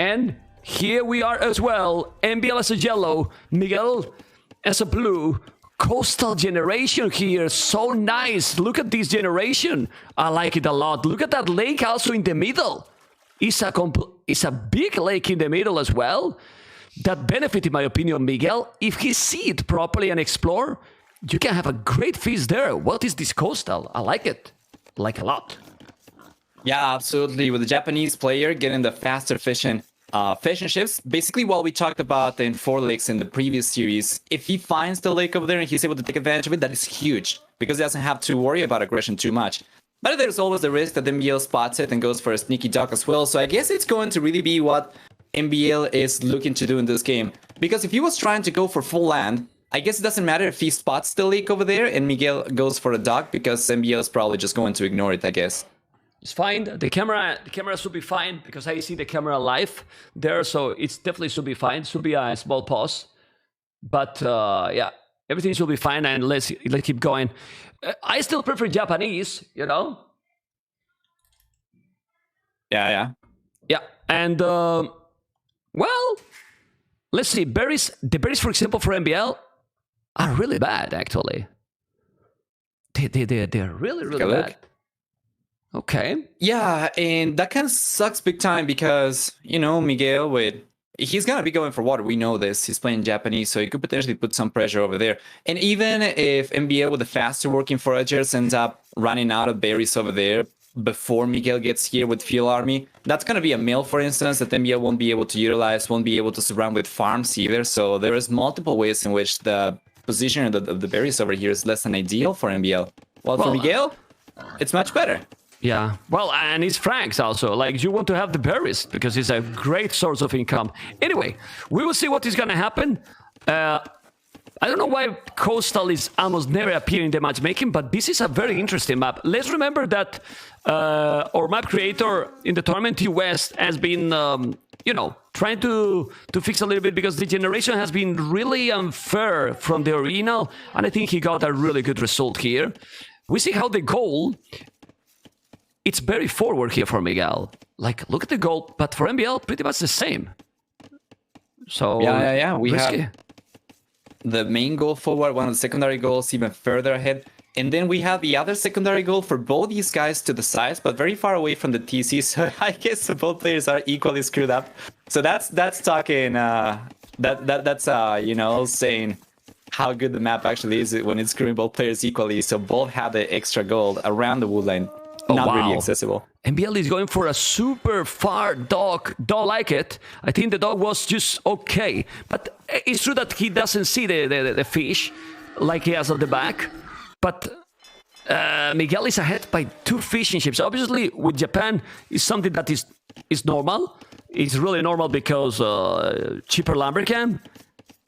And here we are as well. MbL as a yellow, Miguel as a blue. Coastal generation here, so nice. Look at this generation. I like it a lot. Look at that lake also in the middle. It's a big lake in the middle as well. That benefit, in my opinion, Miguel, if he see it properly and explore, you can have a great fish there. What is this coastal? I like it. I like a lot. Yeah, absolutely. With the Japanese player getting the faster fishing ships, basically what we talked about in 4 lakes in the previous series, if he finds the lake over there and he's able to take advantage of it, that is huge, because he doesn't have to worry about aggression too much. But there's always the risk that MbL spots it and goes for a sneaky dock as well, so I guess it's going to really be what MbL is looking to do in this game. Because if he was trying to go for full land, I guess it doesn't matter if he spots the lake over there and Miguel goes for a dock, because MbL is probably just going to ignore it, I guess. It's fine. The camera should be fine because I see the camera live there, so it's definitely should be fine. Should be a small pause, but yeah, everything should be fine. And let's keep going. I still prefer Japanese, you know. Yeah. And well, let's see. The berries, for example, for MbL are really bad. Actually, they're really bad. Okay. Yeah, and that kind of sucks big time because, you know, Miguel, he's going to be going for water. We know this. He's playing Japanese, so he could potentially put some pressure over there. And even if MbL with the faster working foragers ends up running out of berries over there before Miguel gets here with Field Army, that's going to be a mill, for instance, that MbL won't be able to utilize, won't be able to surround with farms either. So there is multiple ways in which the position of the berries over here is less than ideal for MbL. Well, for Miguel, it's much better. Yeah, well, and it's Frank's also. Like, you want to have the berries because it's a great source of income. Anyway, we will see what is going to happen. I don't know why Coastal is almost never appearing in the matchmaking, but this is a very interesting map. Let's remember that our map creator in the Tournament West has been, you know, trying to fix a little bit because the generation has been really unfair from the original, and I think he got a really good result here. We see how the goal... It's very forward here for Miguel. Like, look at the goal, but for MbL, pretty much the same. So yeah. We have the main goal forward, one of the secondary goals even further ahead, and then we have the other secondary goal for both these guys to the sides, but very far away from the TC. So I guess both players are equally screwed up. So that's talking. That's you know, saying how good the map actually is when it's screwing both players equally. So both have the extra gold around the wood line. Not really accessible. MbL is going for a super far dog. Don't like it. I think the dog was just okay. But it's true that he doesn't see the fish like he has on the back. But Miguel is ahead by 2 fishing ships. Obviously, with Japan, it's something that is normal. It's really normal because cheaper lumber can.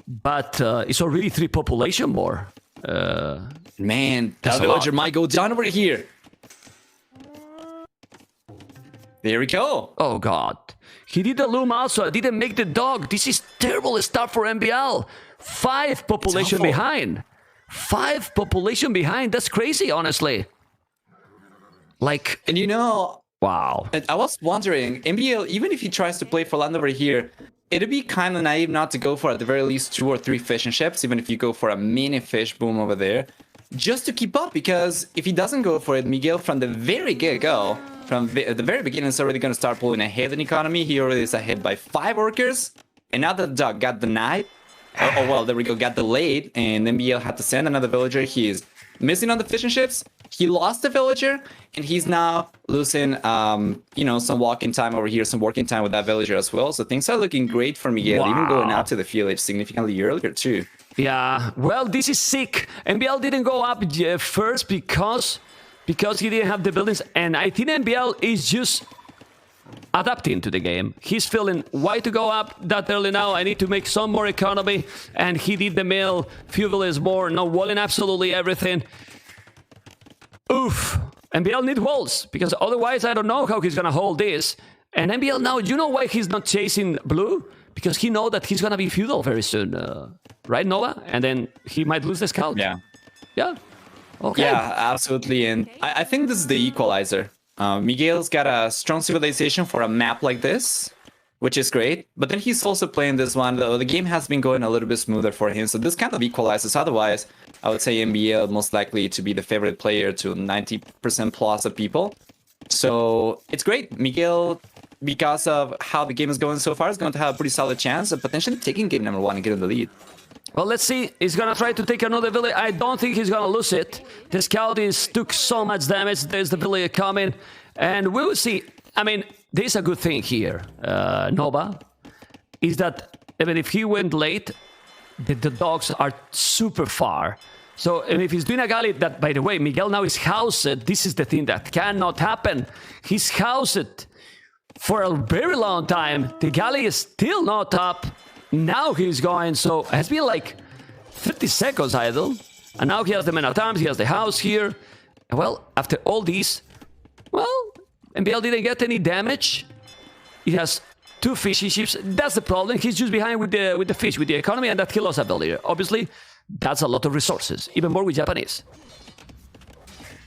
But it's already 3 population more. Man, that villager might go down over here. There we go. Oh, God. He did the loom also. I didn't make the dog. This is terrible start for MbL. 5 population behind. 5 population behind. That's crazy, honestly. Like... And you know... Wow. I was wondering, MbL, even if he tries to play for land over here, it'd be kind of naive not to go for at the very least 2 or 3 fishing ships, even if you go for a mini fish boom over there, just to keep up, because if he doesn't go for it, Miguel from the very get-go, from the very beginning, is already going to start pulling ahead in economy. He already is ahead by 5 workers. And now that the dog got denied, oh well, there we go, got delayed, and MbL had to send another villager. He is missing on the fishing ships. He lost the villager, and he's now losing, you know, some walking time over here, some working time with that villager as well. So things are looking great for Miguel, even going out to the village significantly earlier too. Yeah, well, this is sick. MbL didn't go up first because he didn't have the buildings, and I think MbL is just adapting to the game. He's feeling, why to go up that early now? I need to make some more economy, and he did the mill, few villages more, no walling absolutely everything. Oof. MbL need walls, because otherwise I don't know how he's gonna hold this. And MbL now, you know why he's not chasing blue? Because he knows that he's gonna be feudal very soon, right, Nova? And then he might lose the scout. Yeah. Yeah. Okay. Yeah, absolutely. And I think this is the equalizer. Miguel's got a strong civilization for a map like this, which is great. But then he's also playing this one, though the game has been going a little bit smoother for him. So this kind of equalizes. Otherwise, I would say MbL most likely to be the favorite player to 90% plus of people. So it's great. Miguel, because of how the game is going so far, is going to have a pretty solid chance of potentially taking game number 1 and getting the lead. Well, let's see. He's going to try to take another village. I don't think he's going to lose it. The scout took so much damage. There's the villager coming. And we will see. I mean, there's a good thing here, Nova, is that even if he went late, the dogs are super far. So if he's doing a galley, that, by the way, Miguel now is housed. This is the thing that cannot happen. He's housed for a very long time. The galley is still not up. Now he's going, so it has been like 50 seconds idle. And now he has the men at arms, he has the house here. Well, after all these, well, MbL didn't get any damage. He has 2 fishing ships. That's the problem. He's just behind with the fish, with the economy, and that he lost a villager. Obviously, that's a lot of resources, even more with Japanese.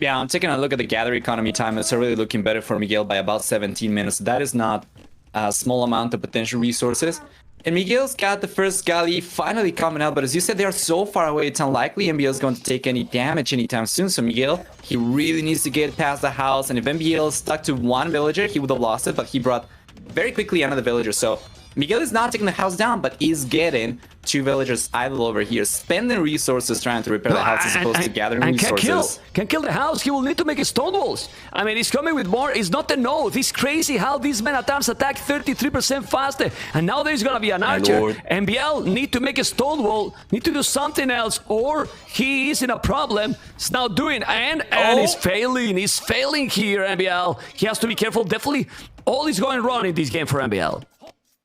Yeah, I'm taking a look at the gather economy time. It's already looking better for Miguel by about 17 minutes. That is not a small amount of potential resources. And Miguel's got the first galley finally coming out, but as you said, they are so far away, it's unlikely MbL is going to take any damage anytime soon. So Miguel, he really needs to get past the house, and if MbL stuck to 1 villager, he would have lost it, but he brought very quickly another villager. So Miguel is not taking the house down, but is getting 2 villagers idle over here, spending resources trying to repair the house as opposed to gathering resources. Can kill the house. He will need to make stone walls. I mean, he's coming with more. It's not a no. It's crazy how these men at arms attack 33% faster. And now there's gonna be an archer. MbL need to make a stone wall, need to do something else, or he is in a problem. It's now doing, and he's failing. He's failing here, MbL. He has to be careful. Definitely, all is going wrong in this game for MbL.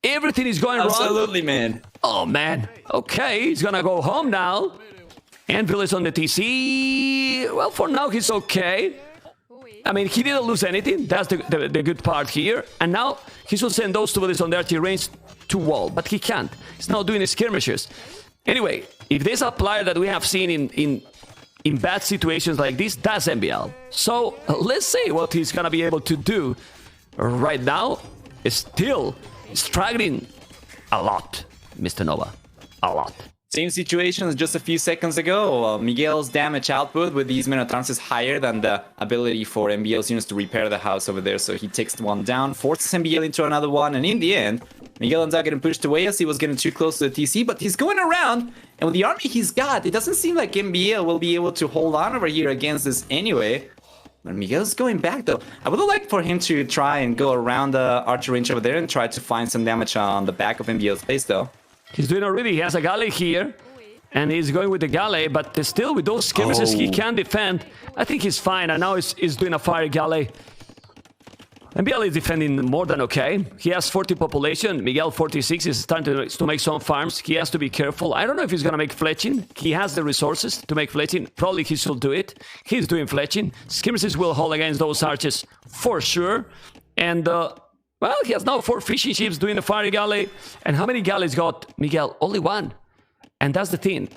Everything is going wrong. Absolutely, man. Oh, man. Okay, he's gonna go home now. Anvil is on the TC. Well, for now, he's okay. I mean, he didn't lose anything. That's the good part here. And now, he should send those 2 bullets on the archery range to wall. But he can't. He's now doing skirmishes. Anyway, if there's a player that we have seen in bad situations like this, that's MbL. So, let's see what he's gonna be able to do. Right now, still struggling a lot, Mr. Nova. A lot. Same situation as just a few seconds ago. Miguel's damage output with these Minotaurs is higher than the ability for MbL's units to repair the house over there. So he takes 1 down, forces MbL into another one, and in the end, Miguel ends up getting pushed away as he was getting too close to the TC, but he's going around, and with the army he's got, it doesn't seem like MbL will be able to hold on over here against this anyway. But Miguel's going back though. I would have liked for him to try and go around the archer range over there and try to find some damage on the back of MbL's base though. He's doing already. He has a galley here. And he's going with the galley, but still with those skirmishes he can defend. I think he's fine. And now he's doing a fire galley. MbL is defending more than okay. He has 40 population. Miguel 46 is starting to make some farms. He has to be careful. I don't know if he's going to make fletching. He has the resources to make fletching. Probably he should do it. He's doing fletching. Skirmishes will hold against those archers for sure. And, well, he has now 4 fishing ships doing the fire galley. And how many galleys got Miguel? Only 1. And that's the thing.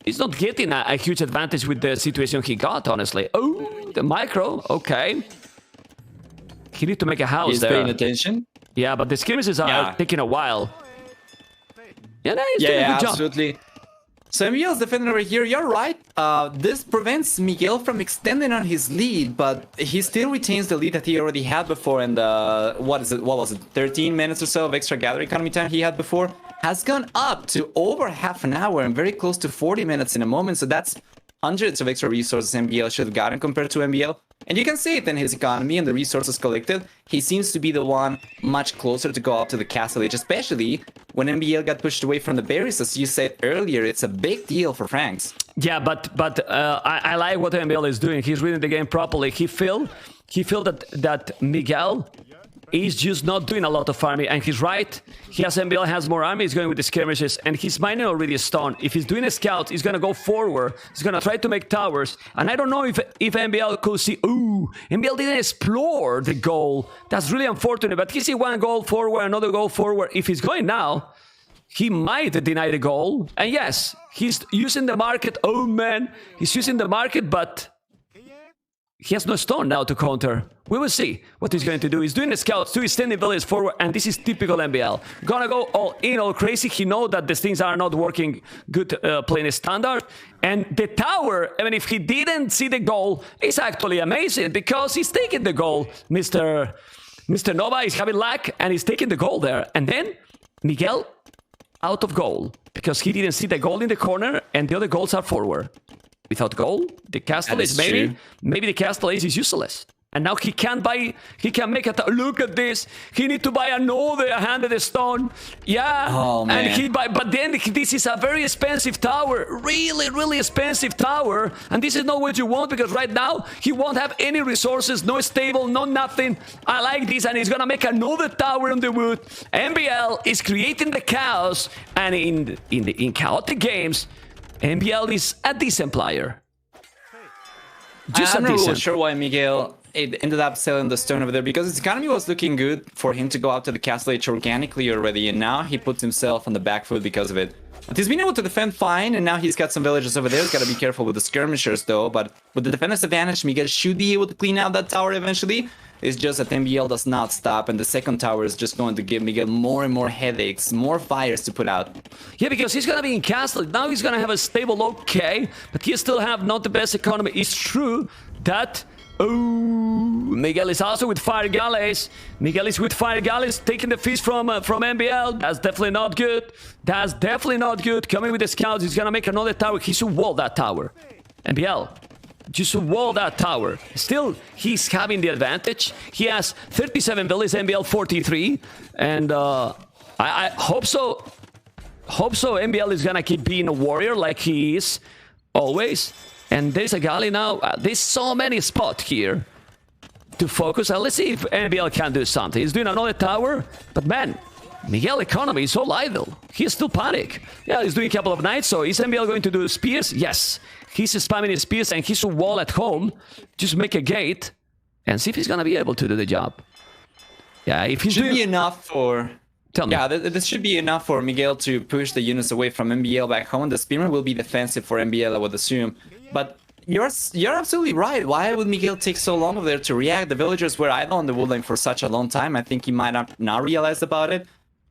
He's not getting a huge advantage with the situation he got, honestly. Oh, the micro. Okay. He needs to make a house He's there. paying attention. Yeah, but the skirmishes are taking a while. Yeah, no, he's doing a good job. Absolutely. So MbL's defending over here. You're right. This prevents Miguel from extending on his lead, but he still retains the lead that he already had before. And what was it? 13 minutes or so of extra gather economy time he had before has gone up to over half an hour and very close to 40 minutes in a moment. So that's hundreds of extra resources MbL should have gotten compared to MbL. And you can see it in his economy and the resources collected. He seems to be the one much closer to go up to the castle age, especially when MbL got pushed away from the berries. As you said earlier, it's a big deal for Franks. Yeah, but I like what MbL is doing. He's reading the game properly. He feel that Miguel is just not doing a lot of farming, and he's right. MbL has more army, he's going with the skirmishes, and he's mining already a stone. If he's doing a scout, he's gonna go forward, he's gonna try to make towers, and I don't know if MbL could see, ooh, MbL didn't explore the goal. That's really unfortunate, but he see one goal forward, another goal forward. If he's going now, he might deny the goal, and yes, he's using the market. Oh man, he's using the market, but he has no stone now to counter. We will see what he's going to do. He's doing the scouts too. He's sending villagers forward, and this is typical MbL. Gonna go all in, all crazy. He knows that these things are not working good playing standard. And the tower, I mean, if he didn't see the goal, is actually amazing because he's taking the goal. Mr. Nova is having luck, and he's taking the goal there. And then Miguel out of goal because he didn't see the goal in the corner, and the other goals are forward. Without goal, the castle is maybe the castle ace is useless. And now he can't make it. Look at this. He need to buy another handed stone. Yeah. Oh, man. And but then this is a very expensive tower. Really, really expensive tower. And this is not what you want because right now he won't have any resources, no stable, no nothing. I like this, and he's gonna make another tower on the wood. MbL is creating the chaos, and in chaotic games, MbL is a decent player. I'm not really sure why Miguel ended up selling the stone over there because his economy was looking good for him to go out to the castle age organically already, and now he puts himself on the back foot because of it. But he's been able to defend fine, and now he's got some villagers over there. He's got to be careful with the skirmishers though, but with the defender's advantage, Miguel should be able to clean out that tower eventually. It's just that MbL does not stop, and the second tower is just going to give Miguel more and more headaches, more fires to put out. Yeah, because he's going to be in castle. Now he's going to have a stable, okay, but he still have not the best economy. It's true that... Oh, Miguel is also with fire galleys. Miguel is with fire galleys, taking the fish from MbL. That's definitely not good. That's definitely not good. Coming with the scouts, he's going to make another tower. He should wall that tower. MbL. Just wall that tower. Still, he's having the advantage. He has 37 villages, MbL 43. And I hope so. Hope so. MbL is gonna keep being a warrior like he is always. And there's a galley now. There's so many spots here to focus. Let's see if MbL can do something. He's doing another tower. But man, Miguel economy is so idle. He's still panic. Yeah, he's doing a couple of knights. So is MbL going to do spears? Yes. He's spamming his spears, and he should wall at home. Just make a gate and see if he's gonna be able to do the job. Yeah, if he's should be enough for... Tell me. Yeah, this should be enough for Miguel to push the units away from MbL back home. The spearman will be defensive for MbL, I would assume. But you're absolutely right. Why would Miguel take so long over there to react? The villagers were idle on the woodline for such a long time. I think he might not realize about it.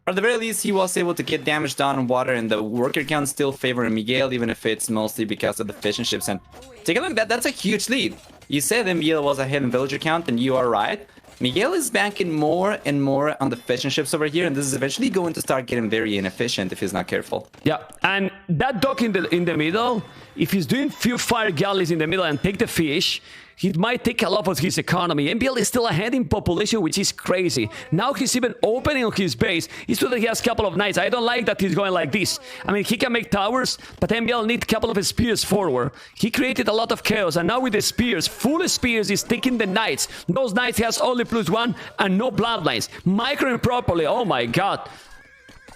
Or at the very least, he was able to get damage done on water, and the worker count still favoring Miguel, even if it's mostly because of the fishing ships. And take a look, that's a huge lead. You said MbL was ahead in villager count, and you are right. Miguel is banking more and more on the fishing ships over here, and this is eventually going to start getting very inefficient if he's not careful. Yeah, and that dock in the middle, if he's doing few fire galleys in the middle and take the fish, he might take a lot of his economy. MbL is still ahead in population, which is crazy. Now he's even opening on his base. It's true that he has a couple of knights. I don't like that he's going like this. I mean, he can make towers, but MbL needs a couple of spears forward. He created a lot of chaos, and now with the spears, full spears, is taking the knights. Those knights has only +1 and no bloodlines. Microing properly, oh my god.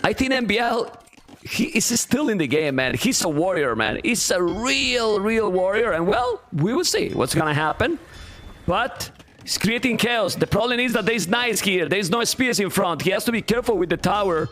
I think MbL... he is still in the game, man. He's a warrior, man. He's a real warrior. And, well, we will see what's gonna happen. But he's creating chaos. The problem is that there's knights here. There's no spears in front. He has to be careful with the tower.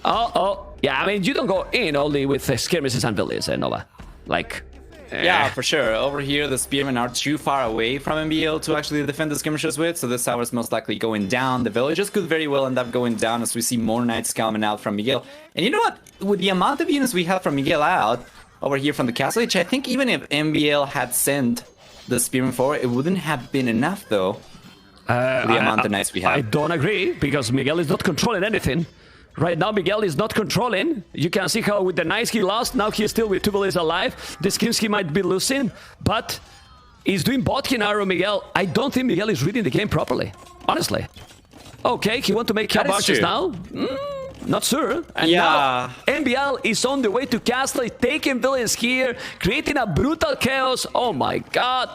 Yeah, I mean, you don't go in only with skirmishes and villages, Nova. Like... Yeah, for sure. Over here, the spearmen are too far away from MbL to actually defend the skirmishers with, so this tower is most likely going down. The villagers could very well end up going down as we see more knights coming out from Miguel. And you know what? With the amount of units we have from Miguel out over here from the castle age, I think even if MbL had sent the spearmen forward, it wouldn't have been enough, though. The amount of knights we have. I don't agree, because Miguel is not controlling anything. Right now, Miguel is not controlling. You can see how with the knights he lost, now he's still with 2 villages alive. The skins he might be losing, but he's doing botkin arrow, Miguel. I don't think Miguel is reading the game properly, honestly. Okay, he want to make cap archers now? Not sure. And yeah. Now, MbL is on the way to castle, taking villains here, creating a brutal chaos. Oh my god.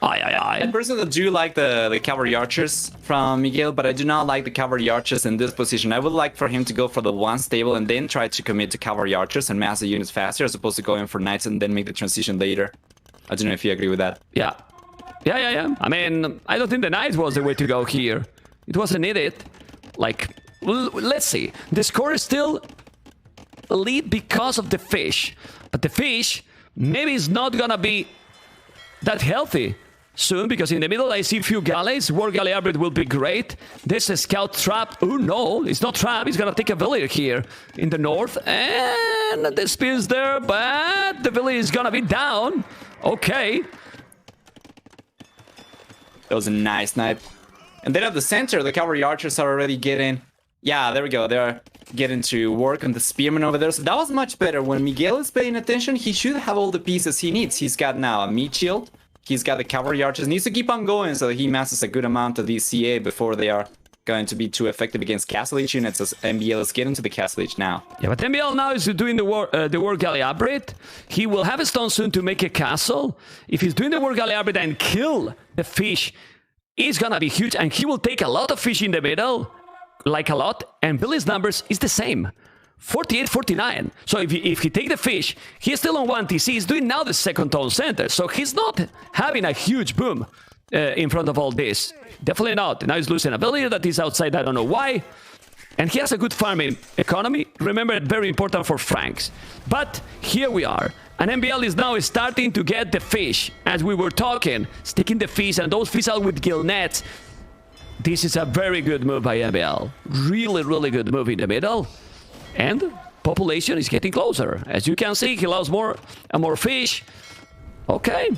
I personally do like the cavalry archers from Miguel, but I do not like the cavalry archers in this position. I would like for him to go for the one stable and then try to commit to cavalry archers and mass the units faster, as opposed to going for knights and then make the transition later. I don't know if you agree with that. Yeah. I mean, I don't think the knights was the way to go here. It wasn't needed. Like, let's see. The score is still a lead because of the fish. But the fish maybe is not gonna be that healthy soon, because in the middle I see a few galleys. War galley upgrade will be great. There's a scout trap. Oh no, it's not trap. He's gonna take a village here in the north, and the spear's there, but the village is gonna be down. Okay. That was a nice snipe. And then at the center, the cavalry archers are already getting... Yeah, there we go. They're getting to work on the spearmen over there. So that was much better. When Miguel is paying attention, he should have all the pieces he needs. He's got now a meat shield. He's got the cavalry archers. Needs to keep on going so that he masses a good amount of these CA before they are going to be too effective against Castle Age units, as MbL is getting to the Castle Age now. Yeah, but MbL now is doing the war galley upgrade. He will have a stone soon to make a castle. If he's doing the war galley upgrade and kill the fish, it's gonna be huge, and he will take a lot of fish in the middle, like a lot, and Billy's numbers is the same. 48, 49. So if he take the fish, he's still on 1 TC. He's doing now the second town center. So he's not having a huge boom in front of all this. Definitely not. Now he's losing a villager that is outside. I don't know why. And he has a good farming economy. Remember, very important for Franks. But here we are. And MbL is now starting to get the fish. As we were talking, sticking the fish and those fish out with gill nets. This is a very good move by MbL. Really, really good move in the middle. And population is getting closer. As you can see, he loves more and more fish. Okay.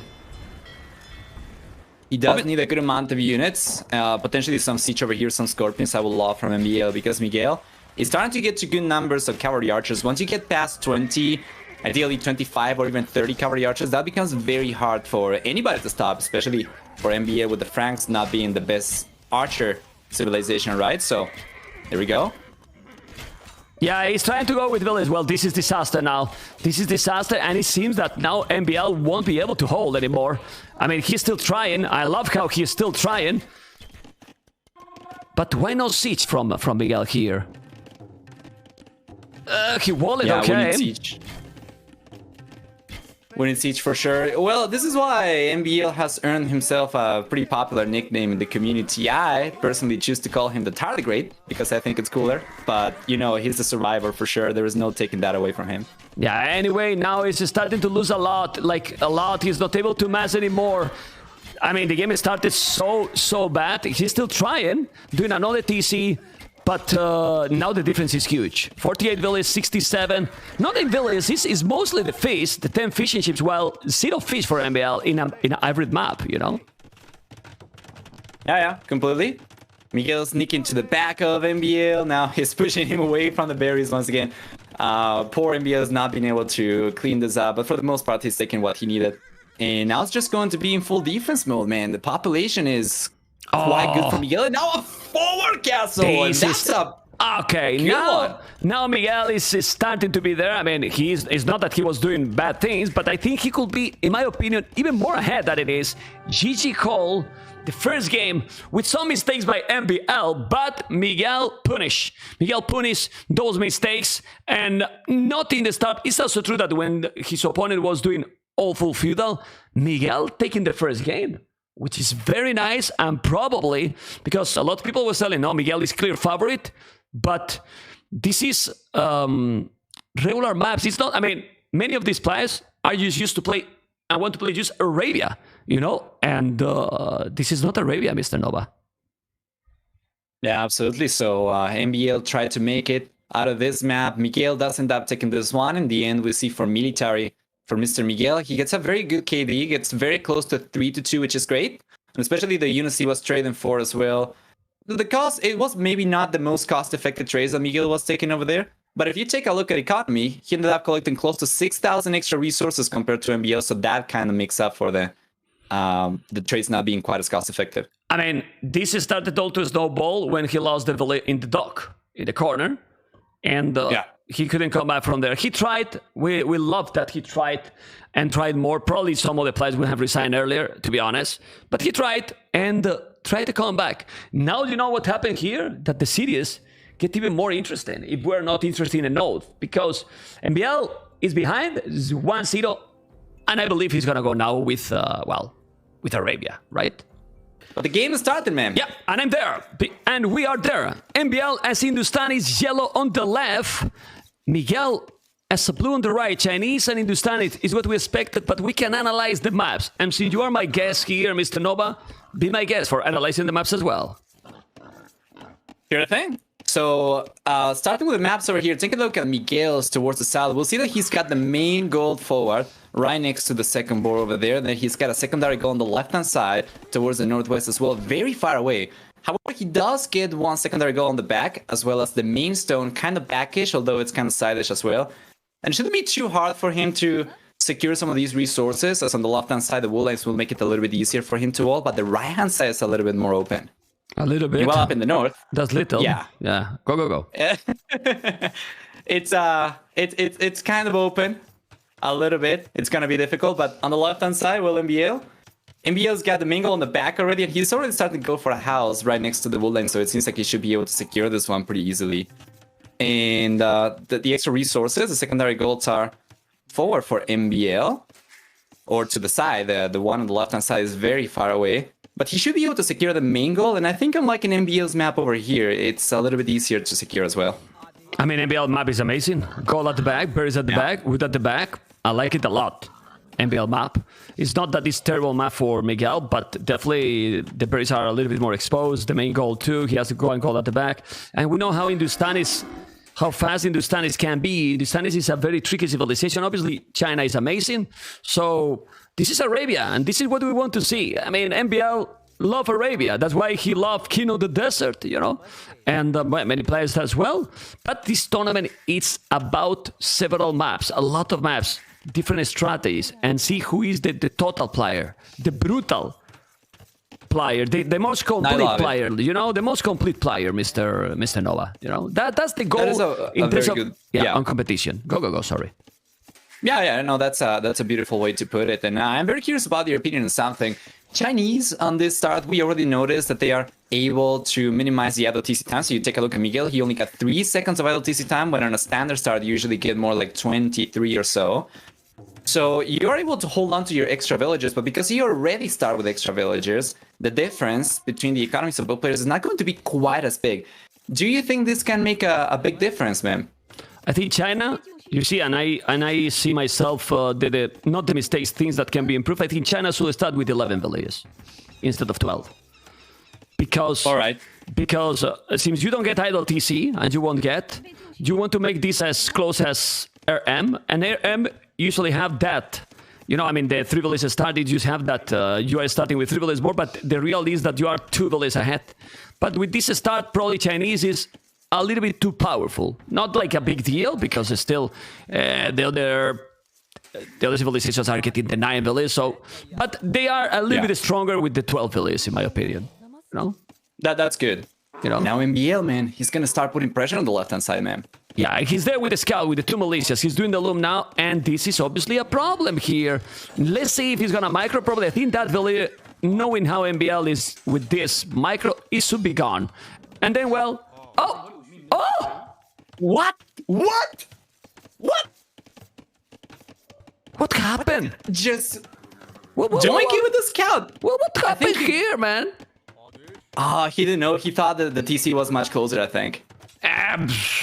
He does need a good amount of units. Potentially some siege over here, some scorpions I will love from MbL, because Miguel is starting to get to good numbers of cavalry archers. Once you get past 20, ideally 25 or even 30 cavalry archers, that becomes very hard for anybody to stop, especially for MbL with the Franks not being the best archer civilization, right? So, there we go. Yeah, he's trying to go with village. Well, this is disaster now. This is disaster, and it seems that now MbL won't be able to hold anymore. I mean, he's still trying. I love how he's still trying. But why no siege from Miguel here? He walled, yeah, okay. We need siege. We need siege for sure. Well, this is why MbL has earned himself a pretty popular nickname in the community. I personally choose to call him the Tardigrade because I think it's cooler. But, you know, he's a survivor for sure. There is no taking that away from him. Yeah, anyway, now he's starting to lose a lot. Like, a lot. He's not able to mass anymore. I mean, the game started so bad. He's still trying, doing another TC. But now the difference is huge. 48 villages, 67. Not in villages, it's mostly the fish, the 10 fishing ships, while 0 fish for MbL in an hybrid map, you know? Yeah, completely. Miguel sneaking to the back of MbL. Now he's pushing him away from the berries once again. Poor MbL has not been able to clean this up, but for the most part, he's taking what he needed. And now it's just going to be in full defense mode, man. The population is quite good for Miguel. And now a forward castle. And that's a okay. Now Miguel is starting to be there. I mean, it's not that he was doing bad things, but I think he could be, in my opinion, even more ahead than it is. GG call the first game with some mistakes by MbL, but Miguel punish those mistakes, and not in the start. It's also true that when his opponent was doing awful feudal, Miguel taking the first game, which is very nice, and probably because a lot of people were saying, no, Miguel is clear favorite, but this is regular maps. It's not, I mean, many of these players are just used to play and want to play just Arabia, you know, and this is not Arabia, Mr. Nova. Yeah, absolutely. So MbL tried to make it out of this map. Miguel does end up taking this one. In the end, we see for military, for Mr. Miguel, he gets a very good KD, gets very close to 3-2, which is great. And especially the units he was trading for as well. The cost, it was maybe not the most cost-effective trades that Miguel was taking over there. But if you take a look at economy, he ended up collecting close to 6,000 extra resources compared to MbL. So that kind of makes up for the trades not being quite as cost-effective. I mean, this started all to snowball when he lost the village in the dock, in the corner. And he couldn't come back from there. He tried. We loved that he tried and tried more. Probably some of the players would have resigned earlier, to be honest. But he tried and tried to come back. Now you know what happened here? That the series get even more interesting if we're not interested in a node. Because MbL is behind 1-0. And I believe he's going to go now with, with Arabia, right? But the game is started, man. Yeah, and I'm there. And we are there. MbL as Hindustan is yellow on the left. Miguel As a blue on the right, Chinese and Hindustani is what we expected, but we can analyze the maps. And since you are my guest here, Mr. Nova, be my guest for analyzing the maps as well. Sure thing. So, starting with the maps over here, take a look at Miguel's towards the south. We'll see that he's got the main goal forward right next to the second board over there. Then he's got a secondary goal on the left-hand side towards the northwest as well, very far away. However, he does get one secondary goal on the back, as well as the main stone, kind of backish, although it's kind of sideish as well. And it shouldn't be too hard for him to secure some of these resources, as on the left-hand side, the wool lines will make it a little bit easier for him to wall, but the right-hand side is a little bit more open. A little bit. Well, up in the north. That's little. Yeah. Yeah. Go. It's kind of open a little bit. It's gonna be difficult, but on the left-hand side, well, MbL's got the mingle on the back already, and he's already starting to go for a house right next to the wood line, so it seems like he should be able to secure this one pretty easily. And the extra resources, the secondary golds are forward for MbL, or to the side. The one on the left-hand side is very far away. But he should be able to secure the main goal, and I think unlike in MbL's map over here, it's a little bit easier to secure as well. I mean, MbL map is amazing. Goal at the back, berries at the back, wood at the back. I like it a lot. MbL map. It's not that it's terrible map for Miguel, but definitely the berries are a little bit more exposed. The main goal too, he has to go and goal at the back. And we know how how fast Hindustanis can be. Hindustanis is a very tricky civilization. Obviously, China is amazing. So this is Arabia, and this is what we want to see. I mean, MbL love Arabia. That's why he loved King of the Desert, you know, and many players as well. But this tournament, it's about several maps, a lot of maps, different strategies, and see who is the total player, the brutal player, the most complete player, you know, the most complete player, Mr. Nova. You know, that's the goal. That is a very good, on competition. Go. Sorry. Yeah. No, that's a beautiful way to put it. And I'm very curious about your opinion on something. Chinese on this start, we already noticed that they are able to minimize the idle TC time. So you take a look at Miguel, he only got 3 seconds of idle TC time, when on a standard start you usually get more like 23 or so. So you're able to hold on to your extra villagers, but because you already start with extra villagers, the difference between the economies of both players is not going to be quite as big. Do you think this can make a big difference, man? I think China, you see, and I see myself, not the mistakes, things that can be improved. I think China should start with 11 villages instead of 12. Because, all right. Because since you don't get idle TC, and you won't get, you want to make this as close as RM, and RM usually have that. You know, I mean, the 3 villages started, you have that, you are starting with 3 villages more, but the real is that you are 2 villages ahead. But with this start, probably Chinese is a little bit too powerful. Not like a big deal, because it's still the other civilizations are getting the 9 villages, so, but they are a little bit stronger with the 12 villages, in my opinion. You know? That's good. You know? Now MbL, man, he's gonna start putting pressure on the left-hand side, man. Yeah, he's there with the scout, with the 2 militias. He's doing the loom now, and this is obviously a problem here. Let's see if he's gonna micro. Probably, I think that village, knowing how MbL is with this micro, it should be gone. And then, well, oh! What happened? Just What doink it with the scout. What happened here, man? He didn't know. He thought that the TC was much closer, I think.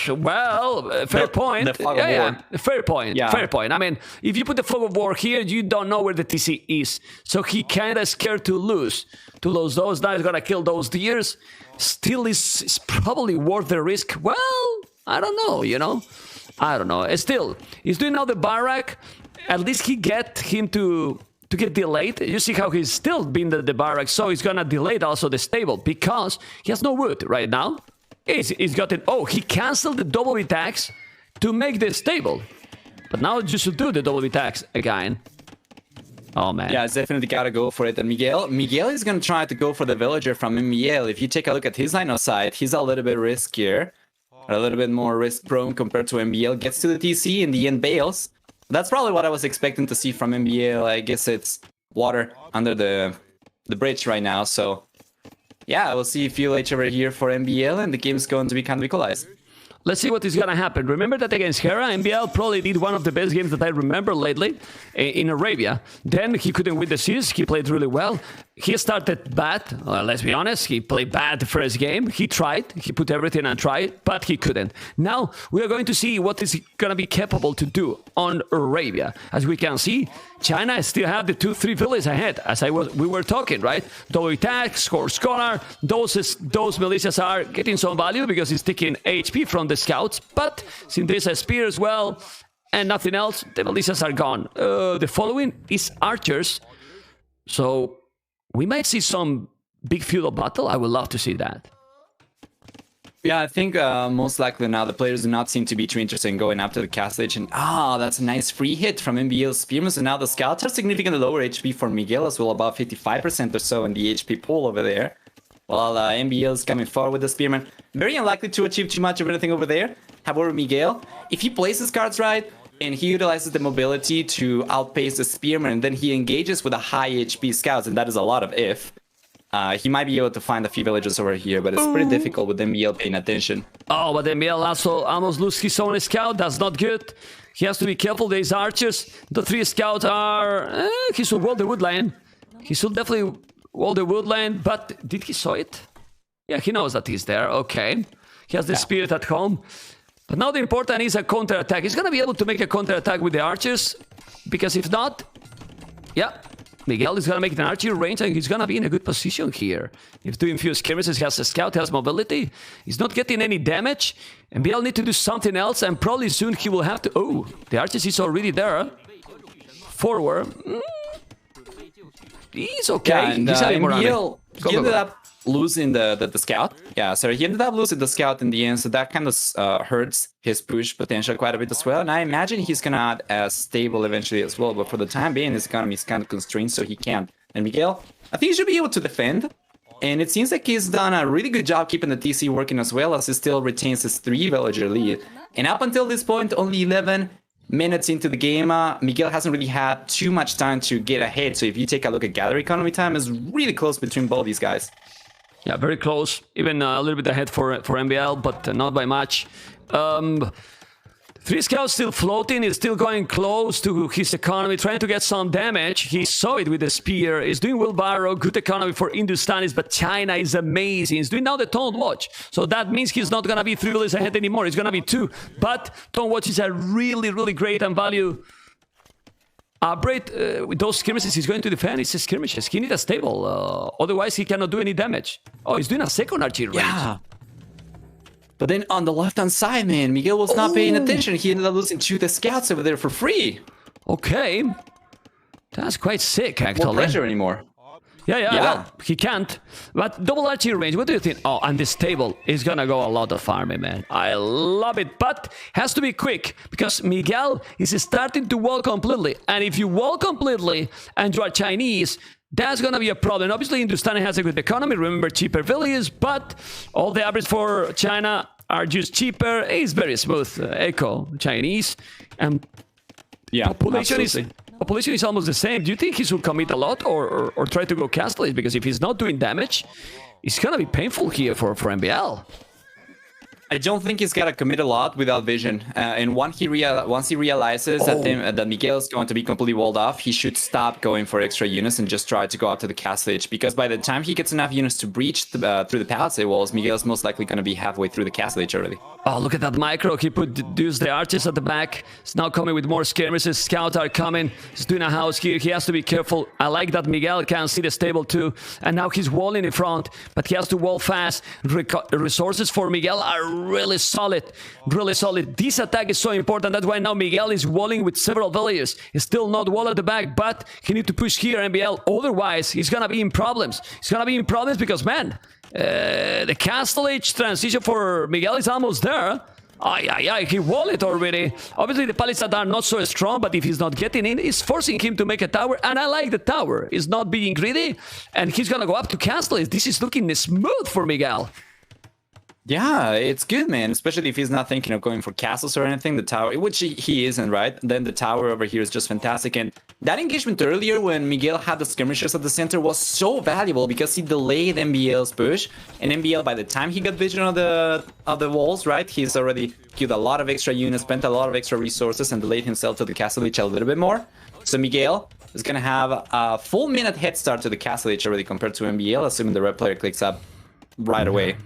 Well, fair point. The fog of war. Fair point. Yeah. Fair point. I mean, if you put the fog of war here, you don't know where the TC is. So he kind of scared to lose. To lose those, now he's gonna kill those deers. Still, is probably worth the risk. Well, I don't know, you know? I don't know. Still, he's doing now the barrack. At least he get him to get delayed. You see how he's still been the barrack, so he's gonna delay also the stable, because he has no wood right now. He's got it. Oh, he canceled the W tax to make the stable. But now you should do the W tax again. Oh, man. Yeah, it's definitely got to go for it. And Miguel is going to try to go for the villager from MbL. If you take a look at his line of sight, he's a little bit riskier. A little bit more risk-prone compared to MbL. Gets to the TC, in the end bails. That's probably what I was expecting to see from MbL. I guess it's water under the bridge right now, so... Yeah, we'll see FUH over here for MbL, and the game's going to be kind of equalized. Let's see what is going to happen. Remember that against Hera, MbL probably did one of the best games that I remember lately in Arabia. Then he couldn't win the series. He played really well. He started bad. Let's be honest. He played bad the first game. He tried. He put everything and tried, but he couldn't. Now we are going to see what is going to be capable to do on Arabia. As we can see, China still have the 2-3 villages ahead. As we were talking, right? Double attack, score scholar. Those militias are getting some value because he's taking HP from the scouts. But since there's a spear as well and nothing else, the militias are gone. The following is archers. So we might see some big feudal battle. I would love to see that. Yeah, I think most likely now the players do not seem to be too interested in going after the castle edge. And that's a nice free hit from MbL Spearman. So now the scouts are significantly lower HP for Miguel as well, about 55% or so in the HP pool over there. While MbL is coming forward with the Spearman. Very unlikely to achieve too much of anything over there. However, Miguel, if he plays his cards right, and he utilizes the mobility to outpace the Spearman, and then he engages with a high HP scouts, and that is a lot of if. He might be able to find a few villages over here, but it's pretty difficult with MbL paying attention. Oh, but MbL also almost lose his own scout. That's not good. He has to be careful. There's archers. The 3 scouts are... he should wall the woodland. He should definitely wall the woodland, but did he saw it? Yeah, he knows that he's there. Okay. He has the spirit at home. But now the important is a counter-attack. He's going to be able to make a counter-attack with the archers, because if not... Yeah. Miguel is going to make an archer range, and he's going to be in a good position here. If doing few skirmishes, he has a scout, has mobility. He's not getting any damage. And MbL need to do something else, and probably soon he will have to... Oh, the archers is already there. Forward. He's okay. Yeah, and MbL, he ended up losing the scout. Yeah, so he ended up losing the scout in the end, so that kind of hurts his push potential quite a bit as well. And I imagine he's gonna add as stable eventually as well, but for the time being, his economy is kind of constrained, so he can't. And Miguel, I think he should be able to defend. And it seems like he's done a really good job keeping the TC working as well, as he still retains his 3 villager lead. And up until this point, only 11 minutes into the game, Miguel hasn't really had too much time to get ahead. So if you take a look at gather economy time, it's really close between both these guys. Yeah, very close. Even a little bit ahead for MbL, but not by much. 3 scouts still floating. He's still going close to his economy, trying to get some damage. He saw it with the spear. He's doing wheelbarrow. Good economy for Hindustanis, but China is amazing. He's doing now the Tone Watch. So that means he's not going to be 3 villages ahead anymore. It's going to be 2. But Tone Watch is a really, really great and value upgrade. With those skirmishes, he's going to defend his skirmishes. He needs a stable. Otherwise, he cannot do any damage. Oh, he's doing a second archer range. Yeah. But then on the left-hand side, man, Miguel was not paying attention. He ended up losing to the scouts over there for free. Okay. That's quite sick, actually. No pressure anymore. Yeah. Well, he can't. But double archery range, what do you think? Oh, and this table is gonna go a lot of farming, man. I love it, but has to be quick, because Miguel is starting to wall completely. And if you wall completely and you are Chinese, that's gonna be a problem. Obviously, Hindustan has a good economy. Remember, cheaper villages, but all the average for China are just cheaper. It's very smooth eco Chinese, and yeah, population is almost the same. Do you think he should commit a lot or try to go castle it? Because if he's not doing damage, it's gonna be painful here for MbL. I don't think he's gotta commit a lot without vision. And once he realizes that Miguel is going to be completely walled off, he should stop going for extra units and just try to go up to the castle edge. Because by the time he gets enough units to breach through the palisade walls, Miguel's most likely going to be halfway through the castle edge already. Oh, look at that micro. He produced the archers at the back. He's now coming with more skirmishes. Scouts are coming. He's doing a house here. He has to be careful. I like that Miguel can see the stable too. And now he's walling in front, but he has to wall fast. Resources for Miguel are really solid. Really solid. This attack is so important. That's why now Miguel is walling with several villages. He's still not wall at the back, but he need to push here, MbL. Otherwise, he's going to be in problems. He's going to be in problems because, man, the castle age transition for Miguel is almost there. He walled it already. Obviously, the palisades are not so strong, but if he's not getting in, it's forcing him to make a tower. And I like the tower. He's not being greedy, and he's going to go up to castle age. This is looking smooth for Miguel. Yeah, it's good, man. Especially if he's not thinking of going for castles or anything. The tower, which he isn't, right? Then the tower over here is just fantastic. And that engagement earlier when Miguel had the skirmishers at the center was so valuable because he delayed MbL's push, and MbL, by the time he got vision of the walls, right, he's already killed a lot of extra units, spent a lot of extra resources, and delayed himself to the castle edge a little bit more. So Miguel is gonna have a full minute head start to the castle edge already compared to MbL, assuming the red player clicks up right away.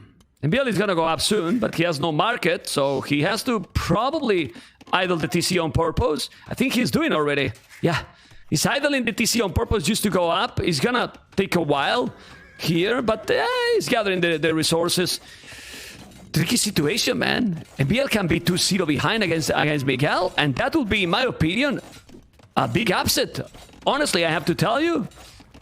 MbL is gonna go up soon, but he has no market, so he has to probably idle the TC on purpose. I think he's doing already. Yeah, he's idling the TC on purpose just to go up. It's gonna take a while here, but he's gathering the resources. Tricky situation, man. MbL can be 2-0 behind against Miguel, and that would be, in my opinion, a big upset. Honestly, I have to tell you,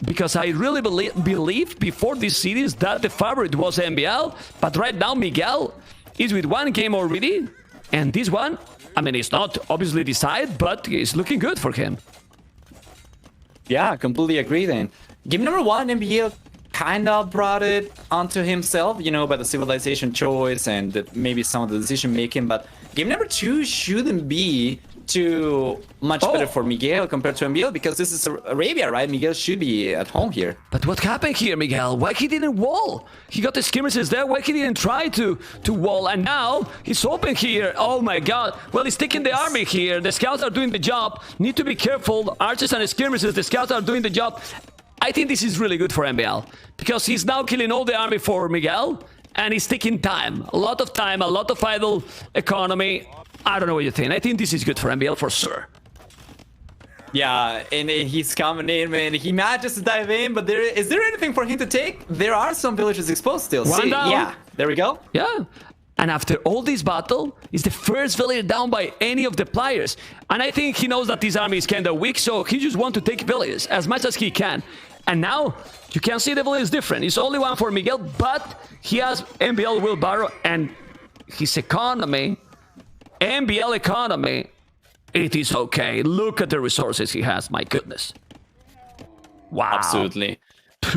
because I really believe before this series that the favorite was MbL, but right now Miguel is with one game already, and this one, I mean, it's not obviously decided, but it's looking good for him. Yeah, completely agree then. Game number 1, MbL kind of brought it onto himself, you know, by the civilization choice and maybe some of the decision making, but game number 2 shouldn't be too much better for Miguel compared to MbL, because this is Arabia, right? Miguel should be at home here. But what happened here, Miguel? Why he didn't wall? He got the skirmishes there. Why he didn't try to wall? And now he's open here. Oh my god. Well, he's taking the army here. The scouts are doing the job. Need to be careful. Archers and skirmishes, the scouts are doing the job. I think this is really good for MbL, because he's now killing all the army for Miguel, and he's taking time. A lot of time, a lot of idle economy. I don't know what you think. I think this is good for MbL for sure. Yeah, and he's coming in, man. He manages to dive in, but is there anything for him to take? There are some villages exposed still. One See, down. yeah, there we go. Yeah. And after all this battle, it's the first village down by any of the players. And I think he knows that this army is kind of weak, so he just wants to take villages as much as he can. And now, you can see the village is different. It's only one for Miguel, but he has MbL wheelbarrow, and his economy, MbL economy, it is okay. Look at the resources he has, my goodness. Wow. Absolutely.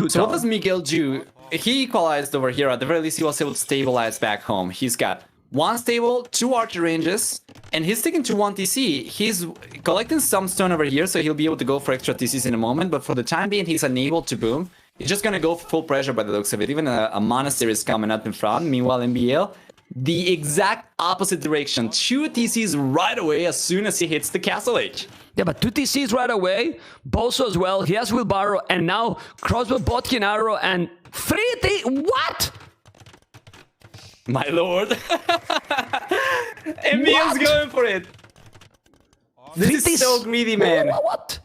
So what does Miguel do? He equalized over here. At the very least, he was able to stabilize back home. He's got 1 stable, 2 archer ranges, and he's sticking to 1 TC. He's collecting some stone over here, so he'll be able to go for extra TCs in a moment, but for the time being, he's unable to boom. He's just gonna go for full pressure by the looks of it. Even a monastery is coming up in front. Meanwhile, MbL, the exact opposite direction. 2 TCs right away as soon as he hits the castle edge. Yeah, but 2 TCs right away. Boso as well. He has wheelbarrow, and now crossbow, botkin arrow, and 3 T. What? My lord. MbL's going for it. This is so greedy, man. What?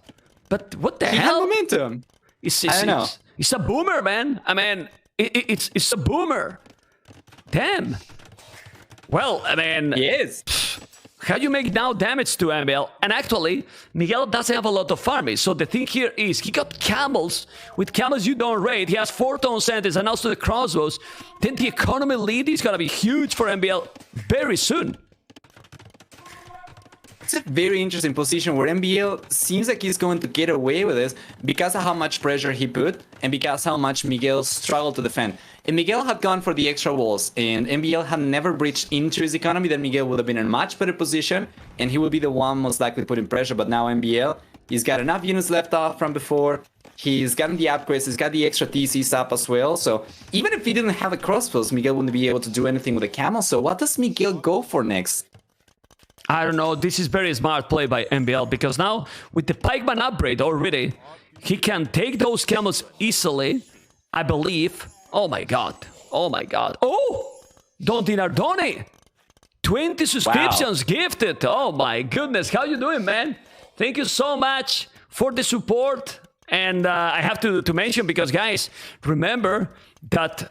But what the He had hell? momentum. I don't know. It's a boomer, man. I mean, it's a boomer. Damn. Well, I mean... He is. How you make now damage to MbL? And actually, Miguel doesn't have a lot of armies. So the thing here is, he got camels. With camels you don't raid. He has 4 tone centers and also the crossbows. Then the economy lead is gonna be huge for MbL very soon. It's a very interesting position where MbL seems like he's going to get away with this because of how much pressure he put and because how much Miguel struggled to defend. If Miguel had gone for the extra walls and MbL had never breached into his economy, then Miguel would have been in a much better position and he would be the one most likely putting pressure. But now MbL, he's got enough units left off from before. He's gotten the upgrades, he's got the extra TCs up as well. So even if he didn't have the crossbows, Miguel wouldn't be able to do anything with the camel. So what does Miguel go for next? I don't know. This is very smart play by MbL, because now with the pikeman upgrade already, he can take those camels easily, I believe. Oh my god. Oh my god. Oh! Don Dinardoni! 20 subscriptions gifted. Oh my goodness. How you doing, man? Thank you so much for the support. And I have to mention, because guys, remember that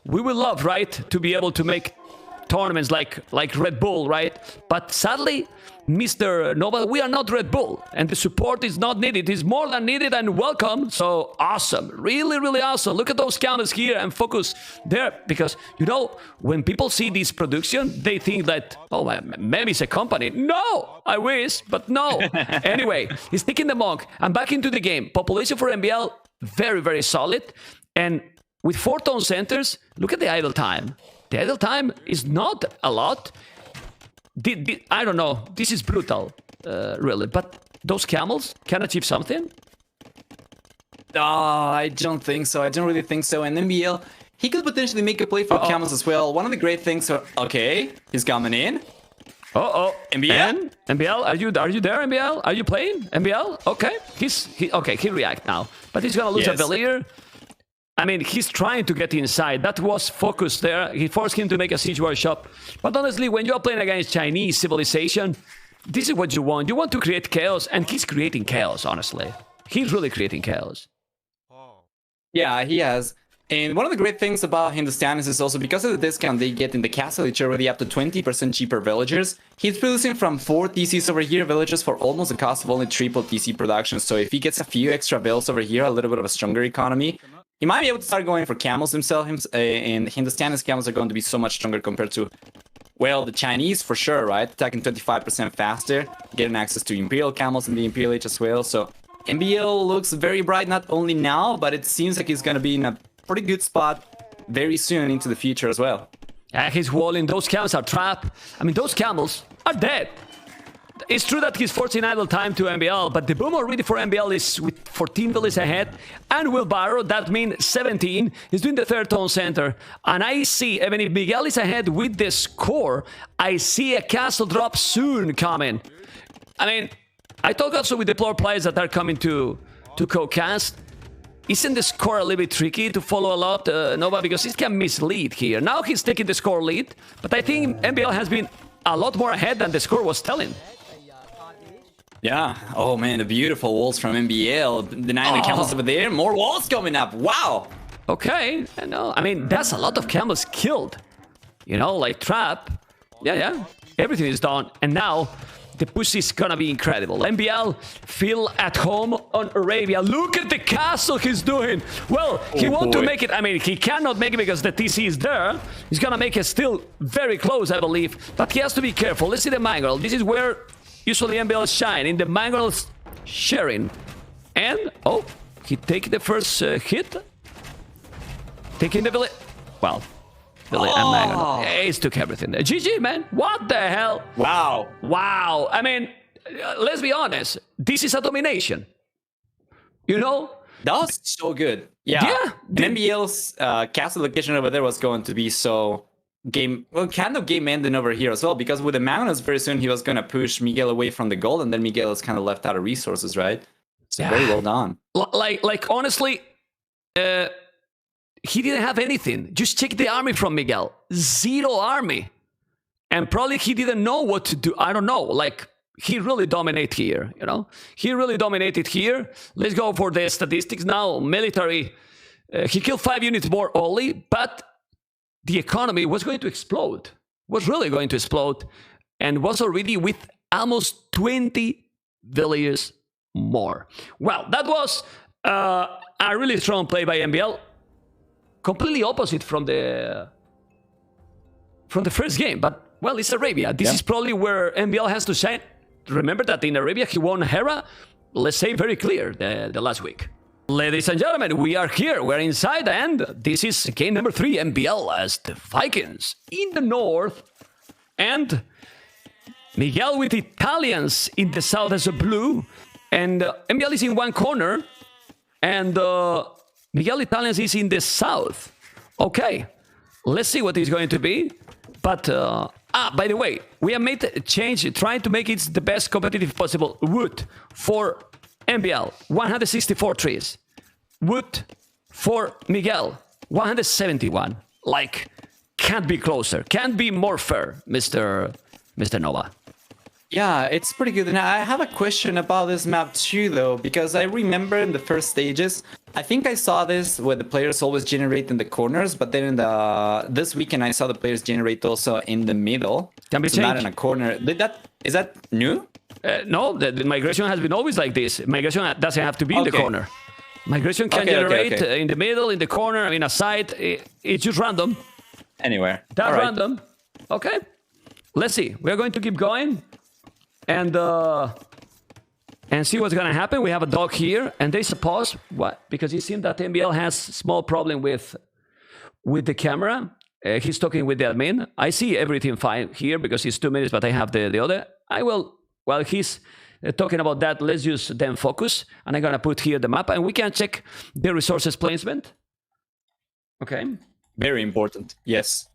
we will love, right, to be able to make tournaments like Red Bull, right? But sadly, Mr. Nova, we are not Red Bull, and the support is not needed. It's more than needed and welcome. So awesome, really, really awesome. Look at those counters here and focus there, because you know, when people see this production, they think that, oh, maybe it's a company. No, I wish, but no. Anyway, he's taking the monk. I'm back into the game. Population for MbL, very, very solid. And with 4 tone centers, look at the idle time. The idle time is not a lot. I don't know. This is brutal. really. But those camels can achieve something. Oh, I don't think so. I don't really think so. And MbL, he could potentially make a play for camels as well. One of the great things. Okay, he's coming in. MbL? MbL, are you there, MbL? Are you playing, MbL? Okay, he react now, but he's gonna lose a villager. I mean, he's trying to get inside. That was focused there. He forced him to make a siege workshop. But honestly, when you're playing against Chinese civilization, this is what you want. You want to create chaos, and he's creating chaos, honestly. He's really creating chaos. Yeah, he has. And one of the great things about Hindustan is also because of the discount they get in the castle, it's already up to 20% cheaper villagers. He's producing from 4 TCs over here, villagers for almost the cost of only triple TC production. So if he gets a few extra vills over here, a little bit of a stronger economy, he might be able to start going for camels himself. And Hindustan's camels are going to be so much stronger compared to, well, the Chinese for sure, right? Attacking 25% faster, getting access to Imperial camels in the Imperial Age as well. So MbL looks very bright, not only now, but it seems like he's going to be in a pretty good spot very soon into the future as well. He's walling. Those camels are trapped. I mean, those camels are dead. It's true that he's forcing idle time to MbL, but the boom already for MbL is with 14 villages ahead, and Wheelbarrow, that means 17. He's doing the third tone center, and I see, even if Miguel is ahead with the score, I see a castle drop soon coming. I mean, I talk also with the floor players that are coming to co-cast. Isn't the score a little bit tricky to follow a lot, Nova? Because it can mislead here. Now he's taking the score lead, but I think MbL has been a lot more ahead than the score was telling. Yeah. Oh, man, the beautiful walls from MbL. Denying the camels over there. More walls coming up. Wow. Okay. No, I mean, that's a lot of camels killed. You know, like trap. Yeah. Everything is done. And now the push is gonna be incredible. MbL feel at home on Arabia. Look at the castle he's doing. Well, he wants to make it. I mean, he cannot make it because the TC is there. He's gonna make it still very close, I believe. But he has to be careful. Let's see the mangrel. This is where usually MbL shine, in the mangrels sharing. And, he take the first hit. Taking the village. Well, village and mangrel. Ace took everything there. GG, man. What the hell? Wow. I mean, let's be honest. This is a domination. You know? That was so good. Yeah. MbL's castle location over there was going to be so kind of game ending over here as well, because with the Magnus very soon he was going to push Miguel away from the gold, and then Miguel is kind of left out of resources, right? So very well done. Like honestly, he didn't have anything. Just check the army from Miguel. 0 army. And probably he didn't know what to do. I don't know. Like, he really dominated here, you know? He really dominated here. Let's go for the statistics now. Military, he killed 5 units more only, but the economy was going to explode. Was really going to explode. And was already with almost 20 villages more. Well, that was a really strong play by MbL. Completely opposite from the first game, but well, it's Arabia. This is probably where MbL has to shine. Remember that in Arabia he won Hera, let's say very clear, the last week. Ladies and gentlemen, we are here, we're inside, and this is game number 3, MbL as the Vikings in the north, and Miguel with Italians in the south as a blue, and MbL is in one corner, and Miguel Italians is in the south. Okay, let's see what it's going to be. But, by the way, we have made a change, trying to make it the best competitive possible. Wood for MbL, 164 trees. Wood for Miguel, 171. Like, can't be closer, can't be more fair, Mr. Nova. Yeah, it's pretty good. And I have a question about this map too, though, because I remember in the first stages, I think I saw this where the players always generate in the corners, but then in this weekend I saw the players generate also in the middle. Can be so not in a corner. Is that new? No, the migration has been always like this. Migration doesn't have to be in the corner. Migration can generate in the middle, in the corner, I mean, aside. It's just random. Anywhere. That's random. Okay. Let's see. We're going to keep going. And see what's gonna happen. We have a dog here, and there's a pause. What? Because it seems that MbL has small problem with the camera. He's talking with the admin. I see everything fine here because it's 2 minutes, but I have the other. I will while he's talking about that, let's use then focus. And I'm going to put here the map, and we can check the resources placement. Okay. Very important. Yes.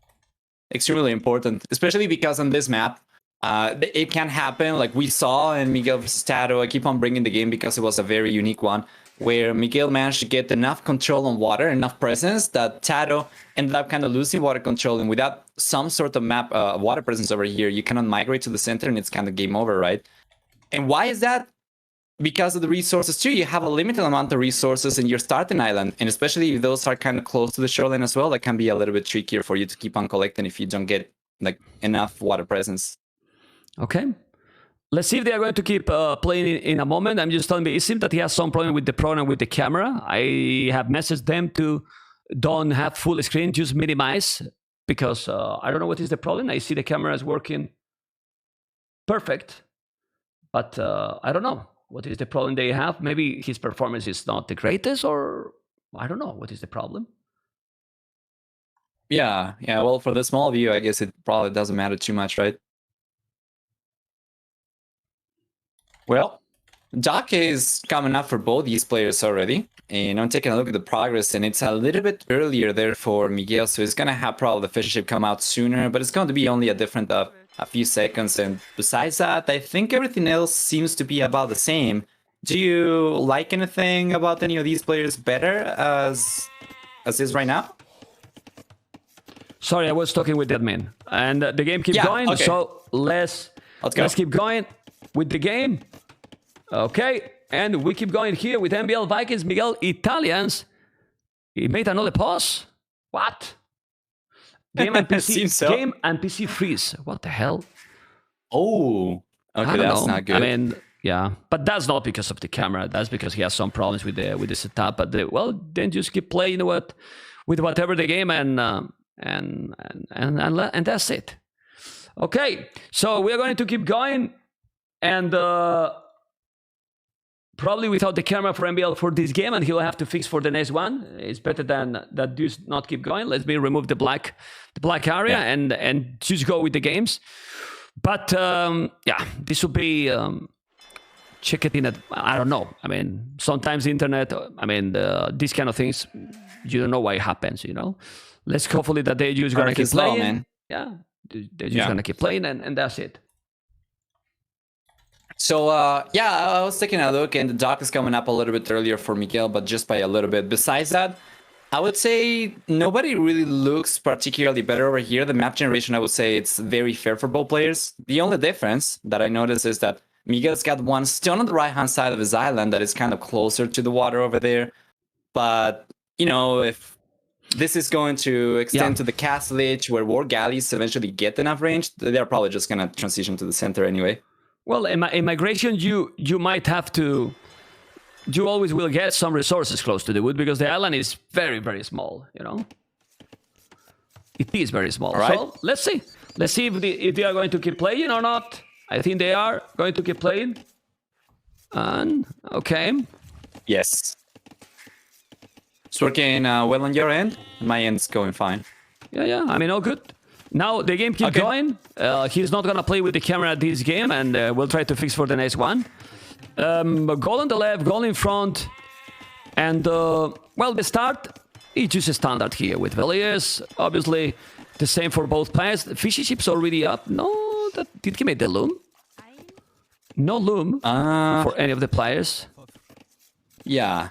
Extremely important, especially because on this map, it can happen like we saw in Miguel vs. Tato. I keep on bringing the game because it was a very unique one, where Miguel managed to get enough control on water, enough presence, that Tato ended up kind of losing water control. And without some sort of map water presence over here, you cannot migrate to the center, and it's kind of game over, right? And why is that? Because of the resources too. You have a limited amount of resources in your starting island, and especially if those are kind of close to the shoreline as well, that can be a little bit trickier for you to keep on collecting if you don't get like enough water presence. Okay. Let's see if they are going to keep playing in a moment. I'm just telling you, it seems that he has some problem with the program with the camera. I have messaged them to don't have full screen, just minimize, because I don't know what is the problem. I see the camera is working perfect, but I don't know what is the problem they have. Maybe his performance is not the greatest, or I don't know what is the problem. Yeah. Well, for the small view, I guess it probably doesn't matter too much, right? Well, Doc is coming up for both these players already, and I'm taking a look at the progress, and it's a little bit earlier there for Miguel, so he's going to have probably the fish ship come out sooner, but it's going to be only a different a few seconds, and besides that, I think everything else seems to be about the same. Do you like anything about any of these players better as is right now? Sorry, I was talking with the admin, and the game keeps going, okay. So let's keep going with the game. Okay, and we keep going here with MbL Vikings, Miguel Italians. He made another pause. What? Game and PC, so. Game and PC freeze. What the hell? Oh, okay, that's not good. I mean, yeah, but that's not because of the camera. That's because he has some problems with the setup. But then just keep playing with whatever the game, and that's it. Okay, so we are going to keep going, and probably without the camera for MbL for this game, and he'll have to fix for the next one. It's better than that. Do not keep going. Let me remove the black area, and just go with the games. But yeah, this will be check it in. I don't know. I mean, sometimes the internet. I mean, these kind of things, you don't know why it happens. You know. Let's hopefully that they're just gonna keep playing. Man. Yeah, they're just gonna keep playing, and that's it. So, I was taking a look, and the dock is coming up a little bit earlier for Miguel, but just by a little bit. Besides that, I would say nobody really looks particularly better over here. The map generation, I would say it's very fair for both players. The only difference that I noticed is that Miguel's got one stone on the right-hand side of his island that is kind of closer to the water over there. But, you know, if this is going to extend to the castle edge where war galleys eventually get enough range, they're probably just going to transition to the center anyway. Well, in migration, you might have to. You always will get some resources close to the wood because the island is very, very small. You know, it is very small. Right. So let's see. Let's see if they are going to keep playing or not. I think they are going to keep playing. And okay. Yes. It's working well on your end. My end's going fine. Yeah. I mean, all good. Now the game keeps going. He's not gonna play with the camera this game, and we'll try to fix for the next one. Goal on the left, goal in front, and well, the start is just a standard here with Villiers. Obviously, the same for both players. The fishy ship's already up. No, did he make the loom? No loom for any of the players. Yeah,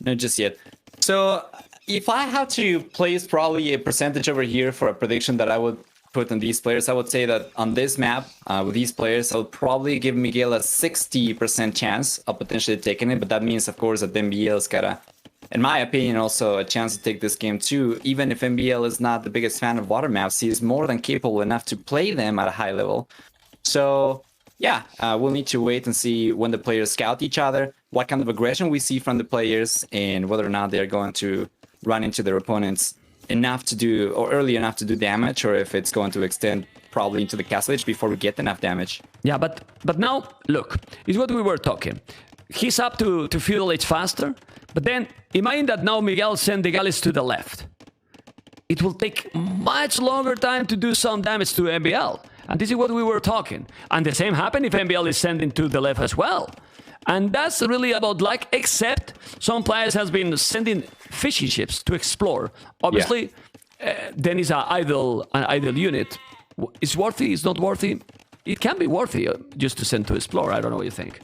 not just yet. So, if I have to place probably a percentage over here for a prediction that I would put on these players, I would say that on this map, with these players, I would probably give Miguel a 60% chance of potentially taking it. But that means, of course, that MbL's got a, in my opinion, also a chance to take this game too. Even if MbL is not the biggest fan of water maps, he is more than capable enough to play them at a high level. So, yeah, we'll need to wait and see when the players scout each other, what kind of aggression we see from the players, and whether or not they're going to run into their opponents enough to do, or early enough to do damage, or if it's going to extend probably into the castle edge before we get enough damage. Yeah, but now, look, it's what we were talking. He's up to feudal age faster, but then imagine that now Miguel sent the galleys to the left. It will take much longer time to do some damage to MbL. And this is what we were talking. And the same happened if MbL is sending to the left as well. And that's really about luck, except some players has been sending fishing ships to explore. Obviously, then it's an idle unit. It's worthy, it's not worthy. It can be worthy just to send to explore. I don't know what you think.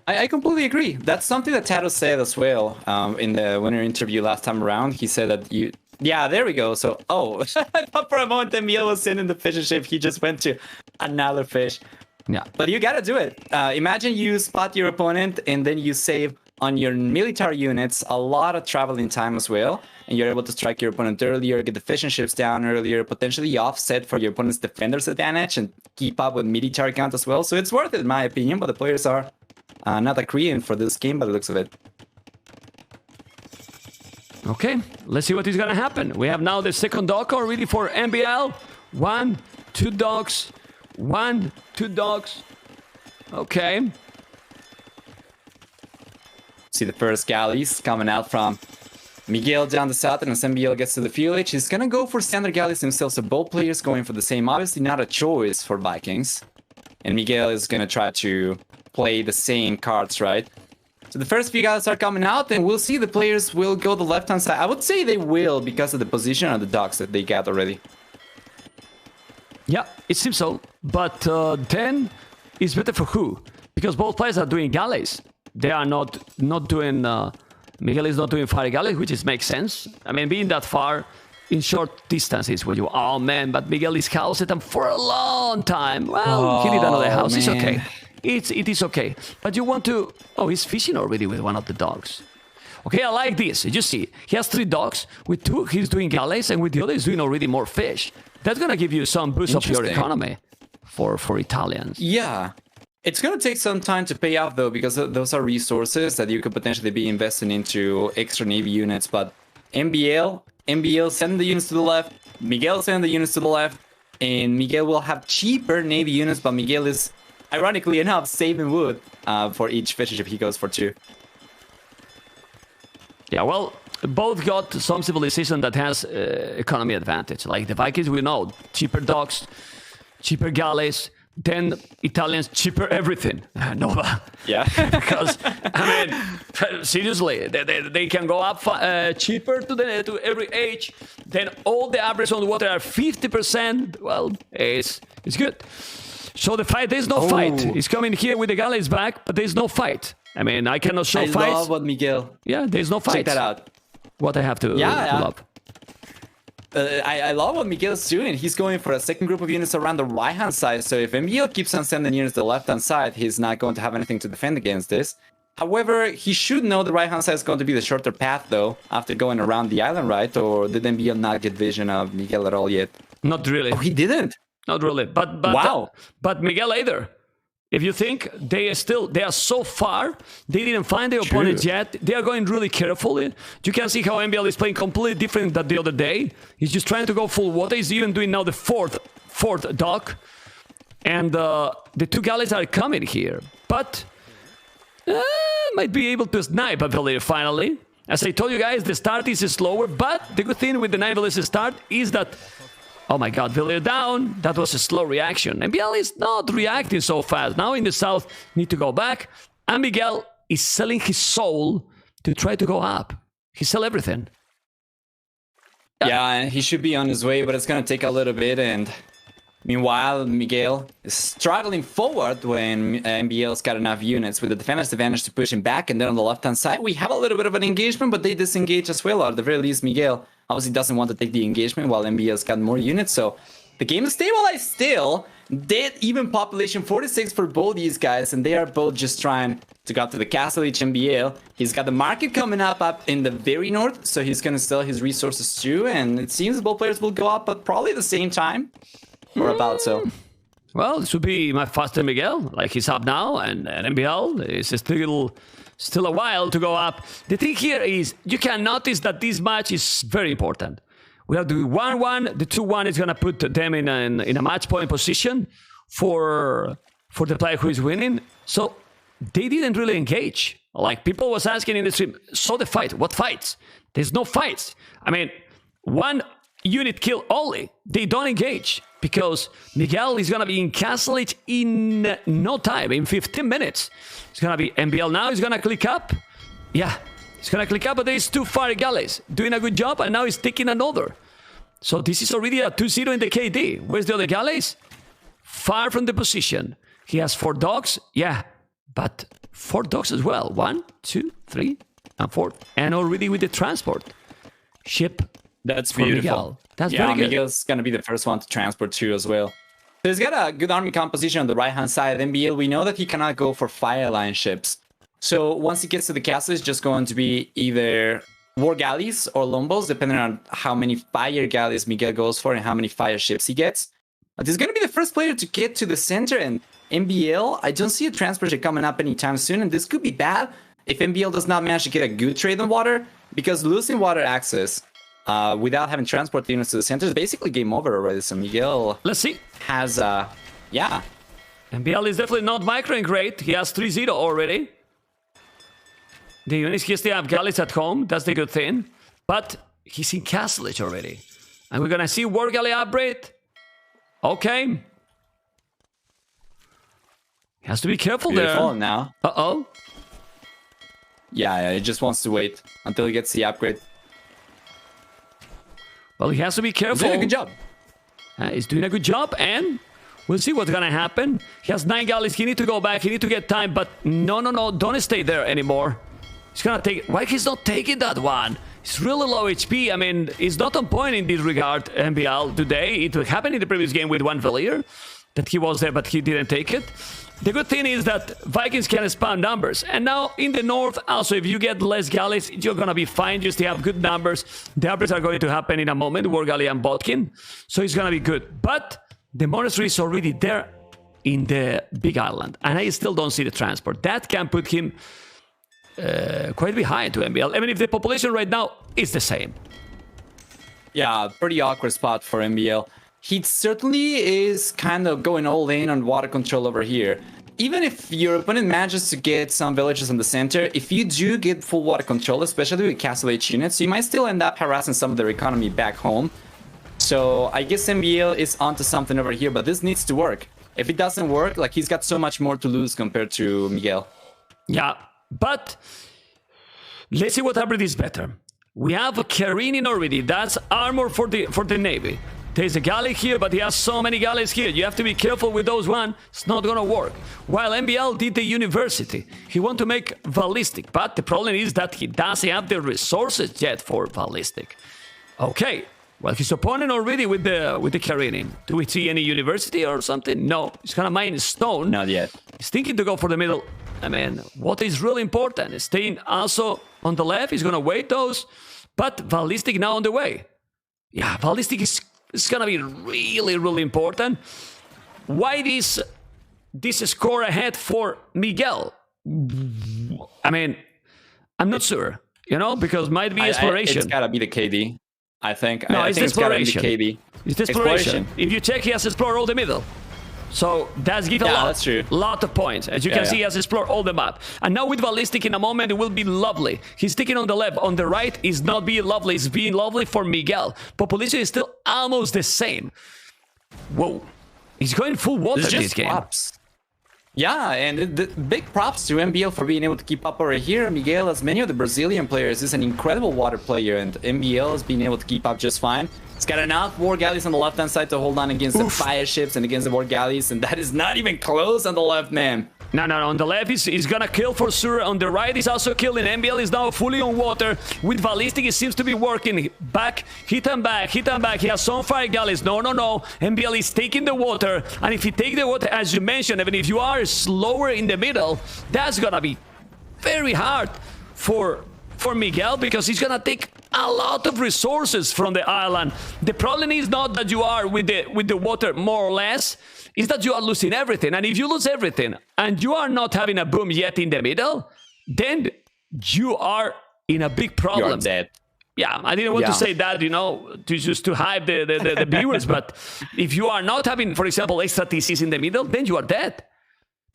I completely agree. That's something that Tato said as well in the winner interview last time around. He said that you... Yeah, there we go. So, I thought for a moment that MbL was sending the fishing ship. He just went to another fish. Yeah. But you gotta do it. Imagine you spot your opponent and then you save on your military units a lot of traveling time as well. And you're able to strike your opponent earlier, get the fishing ships down earlier, potentially offset for your opponent's defender's advantage and keep up with military count as well. So it's worth it in my opinion, but the players are not agreeing for this game by the looks of it. Okay, let's see what is gonna happen. We have now the second dog already for MbL. 1, 2 dogs. 1, 2 dogs. Okay. See the first galleys coming out from Miguel down the south, and as MbL gets to the village, he's gonna go for standard galleys himself. So both players going for the same. Obviously not a choice for Vikings. And Miguel is gonna try to play the same cards, right? So the first few guys are coming out, and we'll see the players will go the left-hand side. I would say they will because of the position of the dogs that they got already. Yeah, it seems so. But then it's better for who? Because both players are doing galleys. They are not doing... Miguel is not doing fire galleys, which makes sense. I mean, being that far in short distances where you... Oh, man, but Miguel is housed them for a long time. Well, he need another house. Man. It's okay. It is okay. But you want to... Oh, he's fishing already with one of the dogs. Okay, I like this. You see, he has 3 dogs. With 2, he's doing galleys, and with the other, he's doing already more fish. That's going to give you some boost of your economy for Italians. Yeah. It's going to take some time to pay off, though, because those are resources that you could potentially be investing into extra Navy units. But MbL sending the units to the left, Miguel sending the units to the left, and Miguel will have cheaper Navy units, but Miguel is... ironically enough, saving wood for each fishing ship he goes for 2. Yeah, well, both got some civilization that has economy advantage. Like the Vikings, we know, cheaper docks, cheaper galleys, then Italians, cheaper everything. Nova. Yeah. Because, I mean, seriously, they can go up cheaper to every age. Then all the average on the water are 50%. Well, it's good. So the fight, there's no fight. He's coming here with the galleys back, but there's no fight. I mean, I cannot show fights. I love what Miguel... Yeah, there's no fight. Check that out. What I have to love. I love what Miguel's doing. He's going for a second group of units around the right-hand side. So if MbL keeps on sending units to the left-hand side, he's not going to have anything to defend against this. However, he should know the right-hand side is going to be the shorter path, though, after going around the island, right? Or did MbL not get vision of Miguel at all yet? Not really. Oh, he didn't? Not really, but wow. But Miguel either. If you think they are so far, they didn't find their opponents yet. They are going really carefully. You can see how MbL is playing completely different than the other day. He's just trying to go full water. He's even doing now the fourth dock, and the 2 galleys are coming here. But might be able to snipe a Valier finally. As I told you guys, the start is slower, but the good thing with the 9 Valiers start is that... Oh my god, Valier down. That was a slow reaction. MbL is not reacting so fast. Now in the south, need to go back. And Miguel is selling his soul to try to go up. He sell everything. Yeah, and he should be on his way, but it's going to take a little bit. And meanwhile, Miguel is struggling forward when MbL's got enough units with the defender's advantage to push him back. And then on the left-hand side, we have a little bit of an engagement, but they disengage as well. Or at the very least, Miguel obviously doesn't want to take the engagement while MbL's got more units. So the game is stabilized still. Dead even population 46 for both these guys, and they are both just trying to go to the castle each MbL. He's got the market coming up in the very north, so he's going to sell his resources too. And it seems both players will go up at probably the same time. Or about so. Well, this would be my faster Miguel. Like, he's up now, and MbL is still a while to go up. The thing here is, you can notice that this match is very important. We have the 1-1. The 2-1 is going to put them in a match point position for the player who is winning. So they didn't really engage. Like, people was asking in the stream, so the fight, what fights? There's no fights. I mean, 1 unit kill only. They don't engage. because Miguel is going to be in Castlage in no time, in 15 minutes. It's going to be MbL now. He's going to click up. Yeah, he's going to click up, but there's 2 fire galleys doing a good job, and now he's taking another. So this is already a 2-0 in the KD. Where's the other galleys? Far from the position. He has 4 dogs. Yeah, but 4 dogs as well. 1, 2, 3, and 4. And already with the transport ship. That's for beautiful. Miguel. That's yeah, very good. Miguel's going to be the first one to transport too as well. So he's got a good army composition on the right-hand side. MbL, we know that he cannot go for fire line ships. So once he gets to the castle, it's just going to be either war galleys or lombos, depending on how many fire galleys Miguel goes for and how many fire ships he gets. But he's going to be the first player to get to the center, and MbL, I don't see a transport ship coming up anytime soon, and this could be bad if MbL does not manage to get a good trade on water, because losing water access without having transport units to the center is basically game over already. So Miguel, let's see, has yeah. MbL is definitely not microing great. He has 3-0 already. The units, he still have galleys at home. That's the good thing. But he's in Castlage already. And we're going to see War Galley upgrade. Okay. He has to be careful Beautiful there. Now. Uh-oh. Yeah, he just wants to wait until he gets the upgrade. Well, he has to be careful. He's doing a good job. He's doing a good job, and we'll see what's going to happen. He has 9 galleys. He needs to go back. He needs to get time, but no, don't stay there anymore. He's going to take... Why he's not taking that one? He's really low HP. I mean, he's not on point in this regard, MbL, today. It happened in the previous game with 1 Valier, that he was there, but he didn't take it. The good thing is that Vikings can spam numbers. And now in the north, also, if you get less galleys, you're going to be fine. You still have good numbers. The upgrades are going to happen in a moment, War Galley and Botkin. So it's going to be good. But the monastery is already there in the big island. And I still don't see the transport. That can put him quite behind to MbL. I mean, if the population right now is the same. Yeah, pretty awkward spot for MbL. He certainly is kind of going all in on water control over here. Even if your opponent manages to get some villages in the center, if you do get full water control, especially with Castle H units, you might still end up harassing some of their economy back home. So I guess MbL is onto something over here, but this needs to work. If it doesn't work, like, he's got so much more to lose compared to Miguel. Yeah, but let's see what upgrade is better. We have a Careening already. That's armor for the Navy. There's a galley here, but he has so many galleys here. You have to be careful with those one. It's not gonna work. While MbL did the university, he want to make ballistic, but the problem is that he doesn't have the resources yet for ballistic. Okay, well, his opponent already with the Careening. Do we see any university or something? No, he's gonna mine stone. Not yet. He's thinking to go for the middle. I mean, what is really important is staying also on the left. He's gonna wait those, but ballistic now on the way. Yeah, ballistic is gonna be really, really important. Why this score ahead for Miguel? I mean, I'm not sure, you know, because might be exploration. It's gotta be the KD, I think. No, I it's think exploration. It's gotta be the KD. It's exploration. If you check, he has explored all the middle. So that's give a that's true. lot of points. As you can see, he has explored all the map. And now with ballistic in a moment, it will be lovely. He's sticking on the left. On the right is not being lovely. It's being lovely for Miguel. Population is still almost the same. Whoa. He's going full water this game. Props. Yeah, and the big props to MbL for being able to keep up over here. Miguel, as many of the Brazilian players, is an incredible water player, and MbL is being able to keep up just fine. He's got enough war galleys on the left-hand side to hold on against the fire ships and against the war galleys, and that is not even close on the left, man. No. On the left, he's gonna kill for sure. On the right, he's also killing. MbL is now fully on water. With ballistic, it seems to be working. Back, hit and back. He has some fire galleys. No. MbL is taking the water. And if he take the water, as you mentioned, even if you are slower in the middle, that's gonna be very hard for Miguel, because he's gonna take a lot of resources from the island. The problem is not that you are with the water more or less, is that you are losing everything. And if you lose everything and you are not having a boom yet in the middle, then you are in a big problem. You're dead. Yeah, I didn't want to say that, you know, to hype the viewers, but if you are not having, for example, extra TCs in the middle, then you are dead.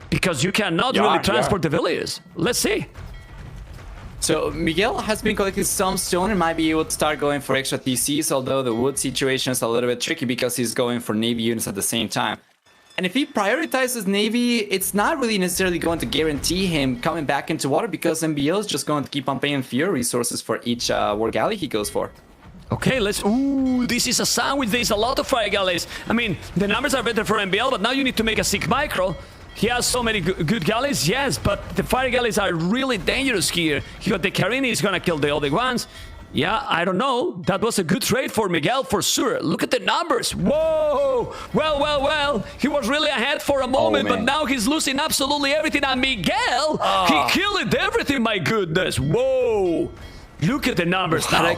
Because you cannot really transport the villagers. Let's see. So Miguel has been collecting some stone and might be able to start going for extra TCs, although the wood situation is a little bit tricky because he's going for Navy units at the same time. And if he prioritizes Navy, it's not really necessarily going to guarantee him coming back into water because MbL is just going to keep on paying fuel resources for each war galley he goes for. Okay, let's... Ooh, this is a sandwich. There's a lot of fire galleys. I mean, the numbers are better for MbL, but now you need to make a sick micro. He has so many good galleys, yes, but the fire galleys are really dangerous here. He got the Carini, he's gonna kill the other ones. Yeah, I don't know. That was a good trade for Miguel for sure. Look at the numbers. Whoa! Well. He was really ahead for a moment, but now he's losing absolutely everything. And Miguel, he killed everything, my goodness. Whoa! Look at the numbers now.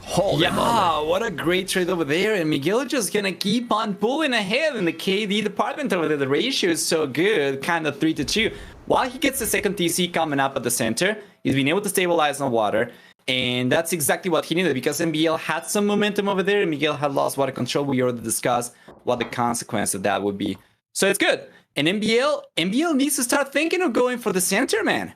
Holy moly. What a great trade over there. And Miguel just gonna keep on pulling ahead in the KD department over there. The ratio is so good, kind of 3-2. While he gets the second TC coming up at the center, he's been able to stabilize on water. And that's exactly what he needed because MbL had some momentum over there and Miguel had lost water control. We already discussed what the consequence of that would be. So it's good. And MbL needs to start thinking of going for the center, man.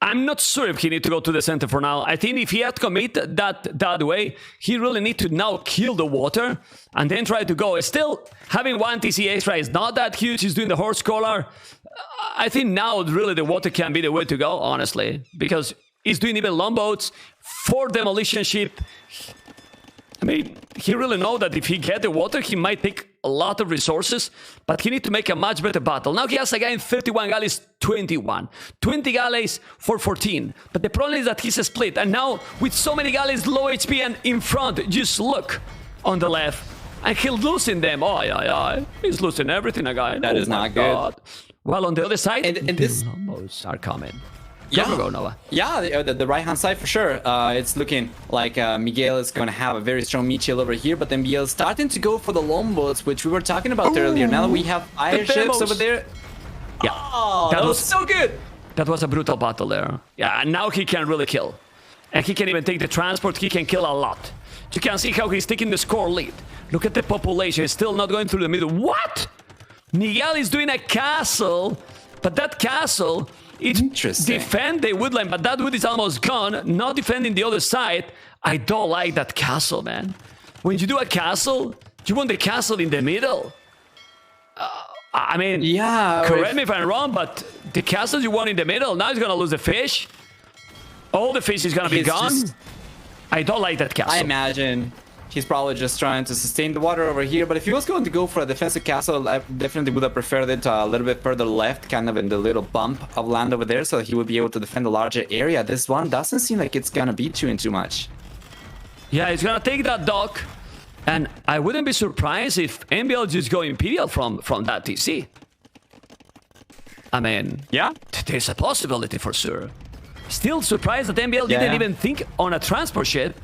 I'm not sure if he needs to go to the center for now. I think if he had committed that way, he really need to now kill the water and then try to go. Still, having one TC extra is not that huge. He's doing the horse collar. I think now really the water can be the way to go, honestly, because he's doing even longboats for demolition ship. I mean, he really knows that if he get the water, he might take a lot of resources, but he need to make a much better battle. Now he has again 31 galleys, 21. 20 galleys for 14. But the problem is that he's split. And now with so many galleys, low HP and in front, just look on the left. And he's losing them. Oh, yeah. He's losing everything, again. That is not good. Well, on the other side, and this longboats are coming. Yeah, go, Nova. Yeah, the right-hand side for sure. It's looking like Miguel is going to have a very strong meat shield over here, but then MbL is starting to go for the longboats, which we were talking about earlier. Now that we have fire ships over there. Yeah, that was so good. That was a brutal battle there. Yeah, and now he can really kill. And he can even take the transport. He can kill a lot. You can see how he's taking the score lead. Look at the population. He's still not going through the middle. What? Miguel is doing a castle, but that castle... It defend the woodline, but that wood is almost gone. Not defending the other side. I don't like that castle, man. When you do a castle, you want the castle in the middle. I mean, yeah. Correct me if I'm wrong, but the castle you want in the middle, now he's gonna lose the fish. All the fish is gonna be gone. I don't like that castle. I imagine he's probably just trying to sustain the water over here, but if he was going to go for a defensive castle, I definitely would have preferred it a little bit further left, kind of in the little bump of land over there, so he would be able to defend a larger area. This one doesn't seem like it's gonna be too much. Yeah, he's gonna take that dock, and I wouldn't be surprised if MbL just go Imperial from that TC. I mean, yeah, there's a possibility for sure. Still surprised that MbL didn't even think on a transport ship.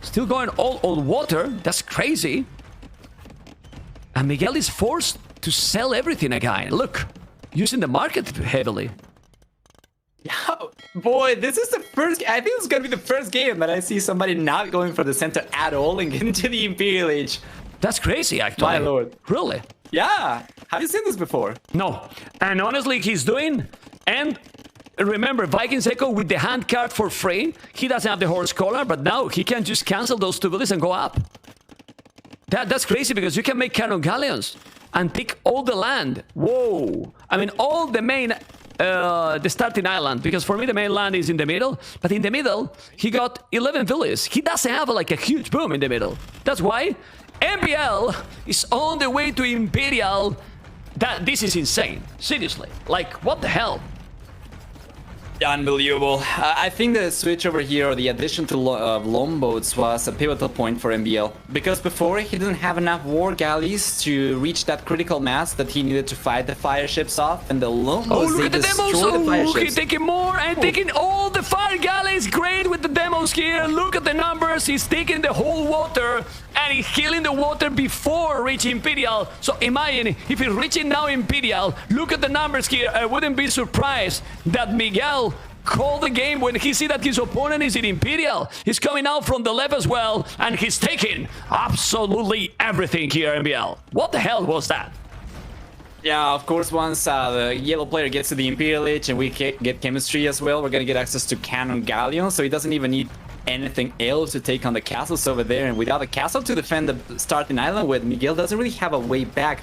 Still going all on water. That's crazy. And Miguel is forced to sell everything again. Look, using the market heavily. Yeah, boy, this is the first... I think it's going to be the first game that I see somebody not going for the center at all and getting to the Imperial Age. That's crazy, actually. My lord. Really? Yeah. Have you seen this before? No. And honestly, he's doing... And... Remember, Vikings Echo with the hand card for free. He doesn't have the horse collar, but now he can just cancel those two buildings and go up. That's crazy because you can make cannon galleons and take all the land. Whoa. I mean, all the main, the starting island, because for me the main land is in the middle, but in the middle, he got 11 villages. He doesn't have like a huge boom in the middle. That's why MbL is on the way to Imperial. This is insane. Seriously. Like, what the hell? Unbelievable. I think the switch over here, or the addition to longboats, was a pivotal point for MbL. Because before, he didn't have enough war galleys to reach that critical mass that he needed to fight the fire ships off. And the longboats, look they at the demos! destroy the fire ships. He's taking more and taking all the fire galleys. Great with the demos here. Look at the numbers. He's taking the whole water and he's killing the water before reaching Imperial. So imagine if he's reaching now Imperial. Look at the numbers here. I wouldn't be surprised that Miguel called the game when he see that his opponent is in Imperial. He's coming out from the left as well, and he's taking absolutely everything here, MbL. What the hell was that? Yeah, of course, once the yellow player gets to the Imperial Age and we get chemistry as well, we're gonna get access to Cannon Galleon, so he doesn't even need anything else to take on the castles over there. And without a castle to defend the starting island with, Miguel doesn't really have a way back.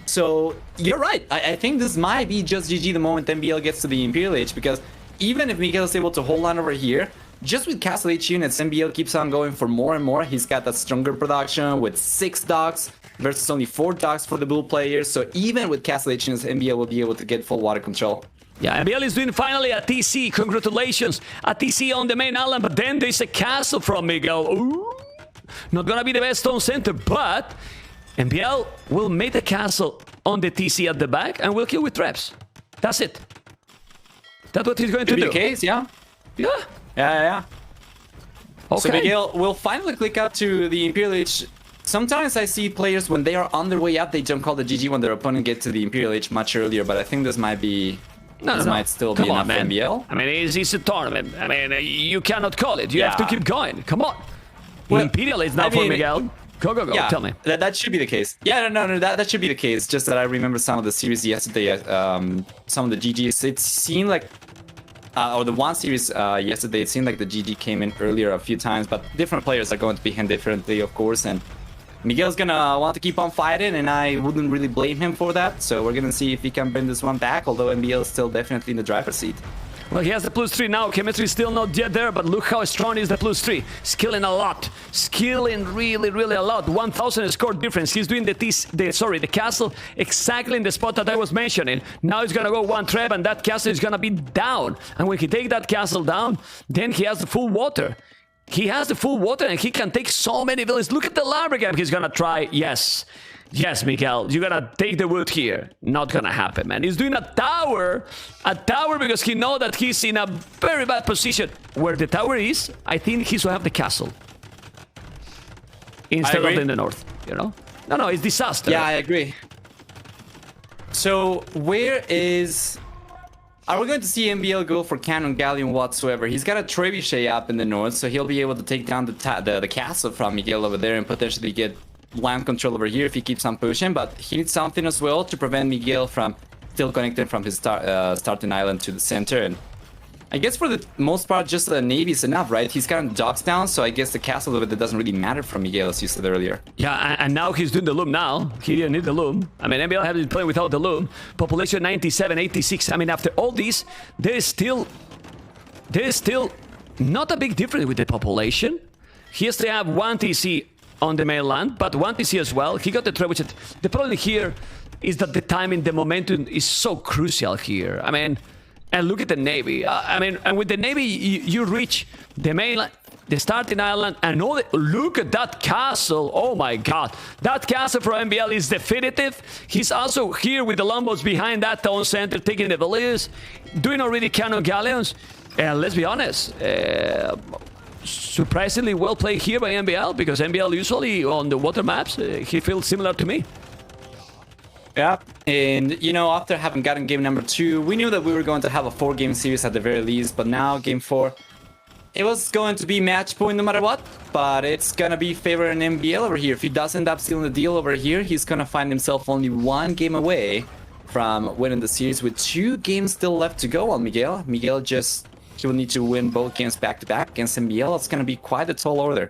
So you're right. I think this might be just GG the moment MbL gets to the Imperial Age, because even if Miguel is able to hold on over here, just with Castle Age units, MbL keeps on going for more and more. He's got that stronger production with 6 docks versus only 4 docks for the blue players. So even with Castle Age units, MbL will be able to get full water control. Yeah, MbL is doing finally a TC. Congratulations. A TC on the main island, but then there's a castle from Miguel. Ooh. Not gonna be the best stone center, but MbL will make the castle on the TC at the back and will kill with traps. That's it. That's what he's going to do. Could be the case, yeah. Yeah. Yeah. Okay. So Miguel will finally click up to the Imperial Age. Sometimes I see players, when they are on their way up, they don't call the GG when their opponent gets to the Imperial Age much earlier, but I think this might be... No. might still Come be on, enough for man. MbL. I mean, it's a tournament. I mean, you cannot call it. You have to keep going. Come on. Well, Imperial is now for Miguel. Go. Yeah, Tell me. That should be the case. Yeah, no, that should be the case. Just that I remember some of the series yesterday, some of the GGs. It seemed like, or the one series yesterday, it seemed like the GG came in earlier a few times, but different players are going to behave differently, of course, and Miguel's gonna want to keep on fighting, and I wouldn't really blame him for that. So we're gonna see if he can bring this one back, although MbL is still definitely in the driver's seat. Well, he has the +3 now. Chemistry is still not yet there, but look how strong is the +3. Skilling a lot. Skilling really a lot. 1,000 score difference. He's doing the castle exactly in the spot that I was mentioning. Now he's gonna go one trap, and that castle is gonna be down. And when he take that castle down, then he has the full water. He has the full water, and he can take so many villages. Look at the library gap he's gonna try. Yes, Miguel, you're gonna take the wood here. Not gonna happen, man. He's doing a tower because he knows that he's in a very bad position. Where the tower is, I think he should have the castle instead of in the north, you know? No, it's disaster. Yeah, I agree. So where is... Are we going to see MbL go for Cannon Galleon whatsoever? He's got a Trebuchet up in the north, so he'll be able to take down the castle from Miguel over there and potentially get land control over here if he keeps on pushing. But he needs something as well to prevent Miguel from still connecting from his starting island to the center. And I guess for the most part, just the Navy is enough, right? He's got docks down, so I guess the castle over there doesn't really matter for Miguel, as you said earlier. Yeah, and now he's doing the loom now. He didn't need the loom. I mean, MbL has been playing without the loom. Population 97, 86. I mean, after all this, there is still not a big difference with the population. He has to have one TC on the mainland, but one TC as well. He got the trebuchet. The problem here is that the timing, the momentum is so crucial here. I mean... And look at the Navy. I mean, and with the Navy, you reach the mainland, the starting island, and all look at that castle. Oh my God. That castle for MbL is definitive. He's also here with the Lombos behind that town center, taking the villages, doing already Cannon Galleons. And let's be honest, surprisingly well played here by MbL, because MbL usually on the water maps, he feels similar to me. Yeah, and you know, after having gotten game number 2, we knew that we were going to have a 4-game series at the very least, but now game 4, it was going to be match point no matter what, but it's gonna be favoring MbL over here. If he does end up stealing the deal over here, he's gonna find himself only 1 game away from winning the series with 2 games still left to go on Miguel. Miguel he will need to win both games back to back against MbL. It's gonna be quite a tall order.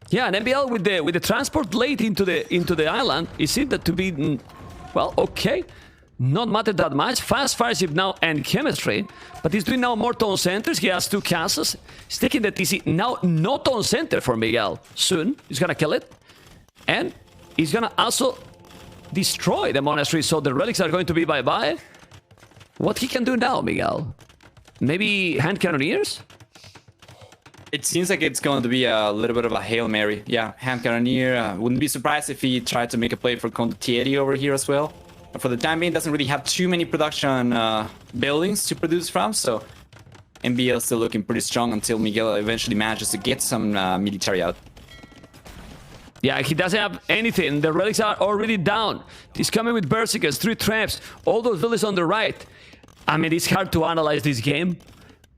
Yeah, and MbL with the transport late into the island, it seemed that to be, well, okay, not matter that much. Fast fireship now and chemistry, but he's doing now more town centers. He has 2 castles. He's taking the TC now. No town center for Miguel. Soon he's gonna kill it, and he's gonna also destroy the monastery. So the relics are going to be bye-bye. What he can do now, Miguel? Maybe hand cannoneers. It seems like it's going to be a little bit of a Hail Mary. Yeah, hand cannoneer. Wouldn't be surprised if he tried to make a play for Condottieri over here as well. But for the time being, doesn't really have too many production buildings to produce from, so MbL is still looking pretty strong until Miguel eventually manages to get some military out. Yeah, he doesn't have anything. The relics are already down. He's coming with Berserkers, 3 traps, all those villages on the right. I mean, it's hard to analyze this game.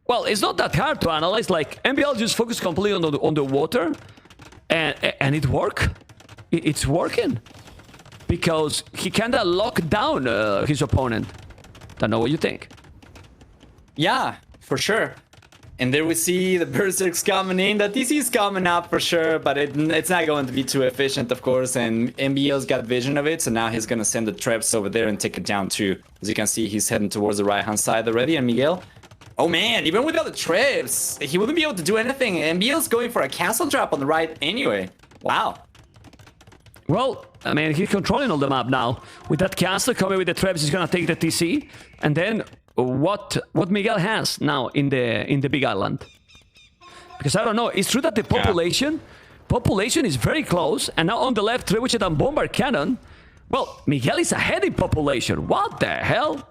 Well, it's not that hard to analyze. Like, MbL just focused completely on the water, and it worked. It's working. because he kind of locked down his opponent. Don't know what you think. Yeah, for sure. And there we see the Berserks coming in. The TC is coming up for sure, but it's not going to be too efficient, of course. And MbL's got vision of it, so now he's going to send the traps over there and take it down too. As you can see, he's heading towards the right-hand side already. And Miguel, oh man, even without the traps, he wouldn't be able to do anything. MbL's going for a castle trap on the right anyway. Wow. Well, I mean, he's controlling all the map now. With that castle coming with the traps, he's going to take the TC. And then what Miguel has now in the big island, because I don't know, it's true that the population is very close, and now on the left trebuchet and bomber cannon, well, Miguel is ahead in population. What the hell?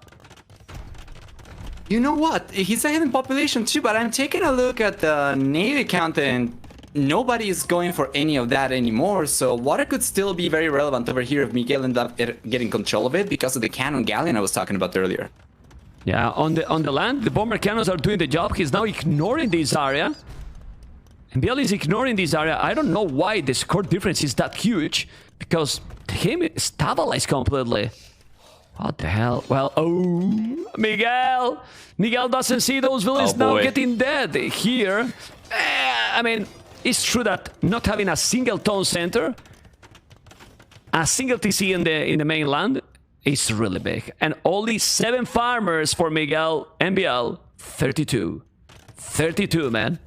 You know what, he's ahead in population too, but I'm taking a look at the navy count and nobody is going for any of that anymore, so water could still be very relevant over here if Miguel ended up getting control of it because of the cannon galleon I was talking about earlier. Yeah, on the land, the bomber cannons are doing the job. He's now ignoring this area. MbL is ignoring this area. I don't know why the score difference is that huge, because him is stabilized completely. What the hell? Well, oh, Miguel! Miguel doesn't see those villains now getting dead here. I mean, it's true that not having a single tone center, a single TC in the mainland, it's really big. And only 7 farmers for Miguel. MbL, 32. 32, man.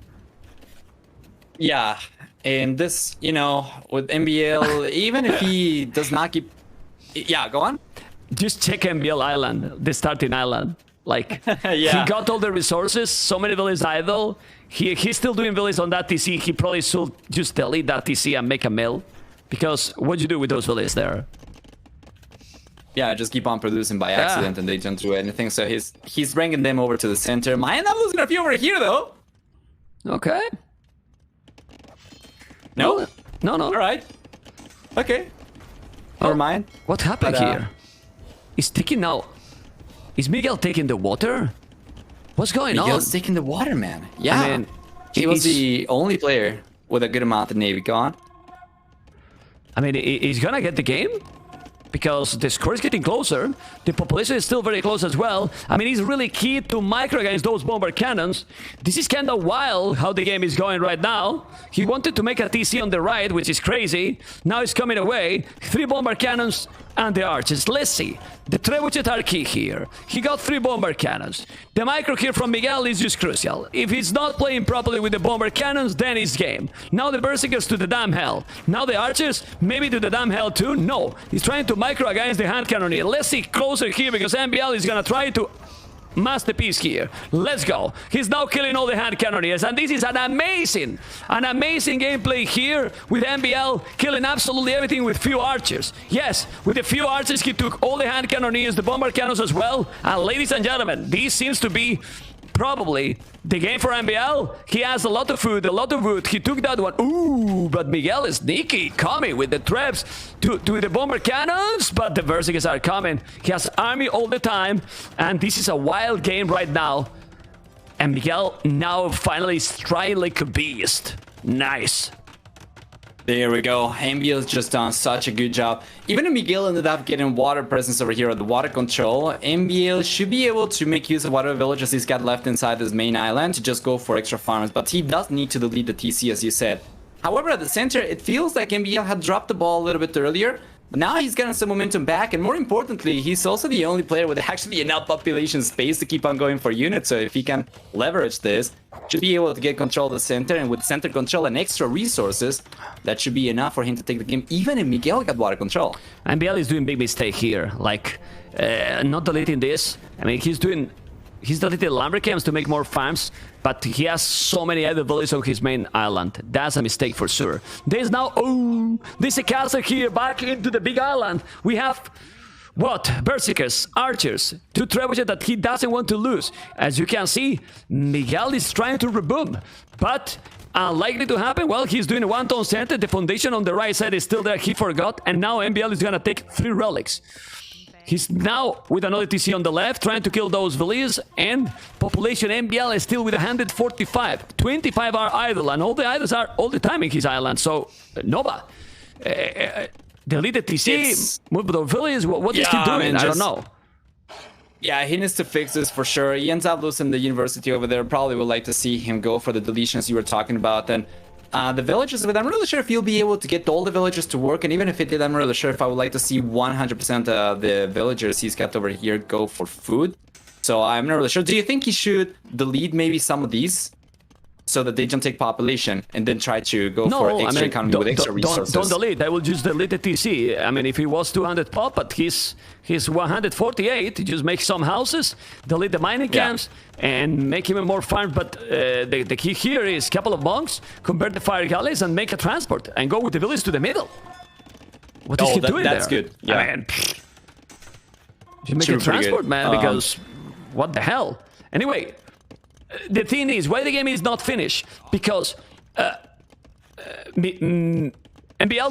Yeah, and this, you know, with MbL, even if he does not keep... Yeah, go on. Just check MbL Island, the starting island. Like, yeah. He got all the resources, so many villages idle. He's still doing villages on that TC. He probably should just delete that TC and make a mill. Because what do you do with those villages there? Yeah, just keep on producing by accident and they don't do anything. So he's bringing them over to the center. Might not losing a few over here though. Okay. No? No. All right. Okay. Never mind. What happened here? He's taking now. Is Miguel taking the water? What's going on? Miguel's taking the water, man. Yeah. I mean, he was the only player with a good amount of navy. Go on. I mean, he's gonna get the game? Because the score is getting closer. The population is still very close as well. I mean, he's really key to micro against those bomber cannons. This is kind of wild how the game is going right now. He wanted to make a TC on the right, which is crazy. Now he's coming away. 3 bomber cannons and the archers. Let's see. The trebuchet are key here. He got 3 bomber cannons. The micro here from Miguel is just crucial. If he's not playing properly with the bomber cannons, then it's game. Now the berserkers to the damn hell. Now the archers, maybe to the damn hell too. No, he's trying to micro against the hand cannoneer. Let's see closer here because MbL is gonna try to masterpiece here. Let's go. He's now killing all the hand cannoneers, and this is an amazing gameplay here with MbL killing absolutely everything with few archers. Yes, with a few archers he took all the hand cannoneers, the bomber cannons as well. And ladies and gentlemen, this seems to be probably the game for MbL. He has a lot of food, a lot of wood. He took that one. Ooh, but Miguel is sneaky, coming with the traps to the bomber cannons, but the berserkers are coming. He has army all the time, and this is a wild game right now. And Miguel now finally is trying like a beast. Nice. There we go. MbL's just done such a good job. Even if Miguel ended up getting water presence over here at the water control, MbL should be able to make use of whatever villages he's got left inside this main island to just go for extra farms. But he does need to delete the TC, as you said. However, at the center, it feels like MbL had dropped the ball a little bit earlier. But now he's getting some momentum back, and more importantly, he's also the only player with actually enough population space to keep on going for units. So if he can leverage this, should be able to get control of the center, and with center control and extra resources, that should be enough for him to take the game, even if Miguel got water control. MbL is doing big mistake here, like not deleting this. I mean, he's deleted lumber camps to make more farms, but he has so many other villages on his main island. That's a mistake for sure. There's now, there's a castle here back into the big island. We have, what? Berserkers, archers, 2 trebuchet that he doesn't want to lose. As you can see, Miguel is trying to reboom, but unlikely to happen. Well, he's doing a 1-tone center. The foundation on the right side is still there. He forgot, and now MbL is gonna take 3 relics. He's now with another TC on the left, trying to kill those villages, and population MbL is still with 145. 25 are idle, and all the idols are all the time in his island, so Nova. delete the TC, move the village. What is he Yeah, doing? man, I don't just- know. Yeah, he needs to fix this for sure. He ends up losing the university over there. Probably would like to see him go for the deletions you were talking about. And the villagers, but I'm really sure if he'll be able to get all the villagers to work. And even if it did, I'm really sure if I would like to see 100% of the villagers he's got over here go for food. So I'm not really sure. Do you think he should delete maybe some of these? So that they don't take population and then try to go for extra economy with extra resources. Don't delete. I will just delete the TC. I mean, if he was 200 pop, but he's 148, just make some houses, delete the mining camps, and make him a more farm. But the key here is a couple of monks, convert the fire galleys, and make a transport, and go with the village to the middle. What is he doing that's there? good. Yeah. I mean, you make a transport, man, because what the hell? Anyway, the thing is, why the game is not finished? Because MbL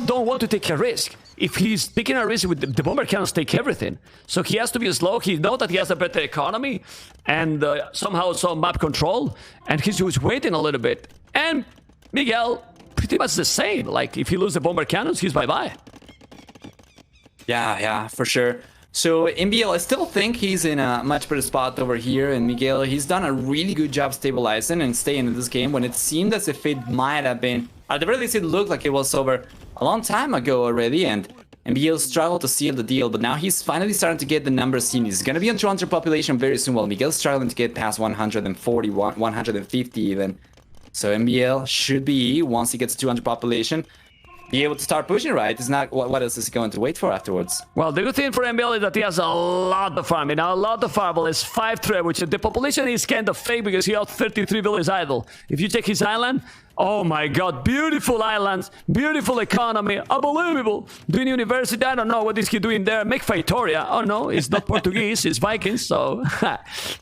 don't want to take a risk. If he's taking a risk with the bomber cannons take everything. So he has to be slow. He knows that he has a better economy and somehow some map control. And he's just waiting a little bit. And Miguel, pretty much the same. Like, if he loses the bomber cannons, he's bye-bye. Yeah, for sure. So MbL, I still think he's in a much better spot over here, and Miguel, he's done a really good job stabilizing and staying in this game when it seemed as if it might have been, at the very least it looked like it was over a long time ago already, and MbL struggled to seal the deal, but now he's finally starting to get the numbers he needs. He's gonna be on 200 population very soon, while Miguel's struggling to get past 140, 150 even. So MbL should be, once he gets 200 population, be able to start pushing, right? It's not what else is he going to wait for afterwards? Well, the good thing for MbL is that he has a lot of farming. Now, a lot of farmable is 5 trade, which the population is kind of fake because he has 33 villages idle. If you check his island, oh my god, beautiful islands, beautiful economy, unbelievable. Doing university, I don't know what is he doing there. Make Victoria. Oh no, it's not Portuguese, it's Vikings, so.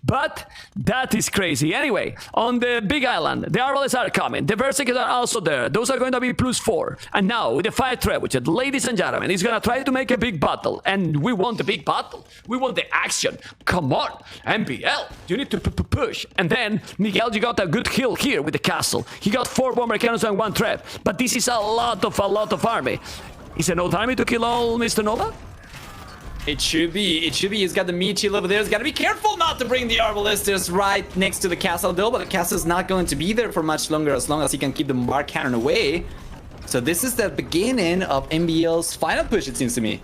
But that is crazy. Anyway, on the big island, the Arbalets are coming. The Berserkers are also there. Those are going to be +4. And now, with the 5 trade, which, ladies and gentlemen, he's gonna try to make a big battle. And we want the big battle. We want the action. Come on, MbL, you need to push. And then, Miguel, you got a good kill here with the castle. He got 4 bomber cannons and 1 trap, but this is a lot of army. Is it no army to kill all, Mr. Nova? It should be. He's got the meat shield over there. He's got to be careful not to bring the Arbalesters right next to the castle though, but the castle's not going to be there for much longer as long as he can keep the bombard cannon away. So this is the beginning of MbL's final push, it seems to me.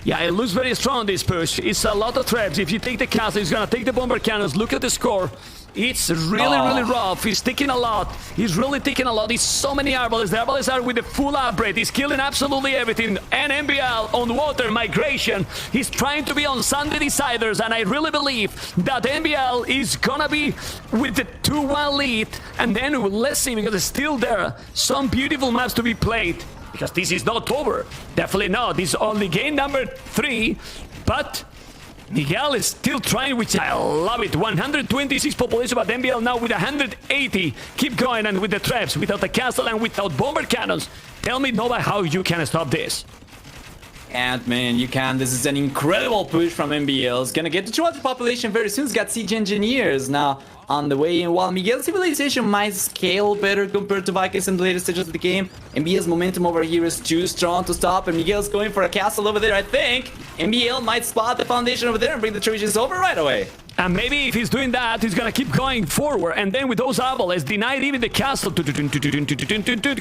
Yeah, it looks very strong, this push. It's a lot of traps. If you take the castle, he's gonna take the bomber cannons. Look at the score. It's really rough. He's taking a lot. He's really taking a lot. There's so many Arbalets. The Arbalets are with the full upgrade. He's killing absolutely everything. And MbL on water migration. He's trying to be on Sunday Deciders. And I really believe that MbL is gonna be with the 2-1 lead. And then let's see, because it's still there. Some beautiful maps to be played. Because this is not over. Definitely not. This is only game number 3. But Miguel is still trying, which I love it. 126 population, but MbL now with 180. Keep going, and with the traps, without the castle and without bomber cannons. Tell me, Nova, how you can stop this. And man, you can. This is an incredible push from MbL. It's gonna get to 200 population very soon. It's got siege engineers now on the way in. While Miguel's civilization might scale better compared to Vikings in the later stages of the game, MbL's momentum over here is too strong to stop, and Miguel's going for a castle over there, I think. MbL might spot the foundation over there and bring the Trojans over right away. And maybe if he's doing that, he's gonna keep going forward. And then with those Arbalets, denied even the castle.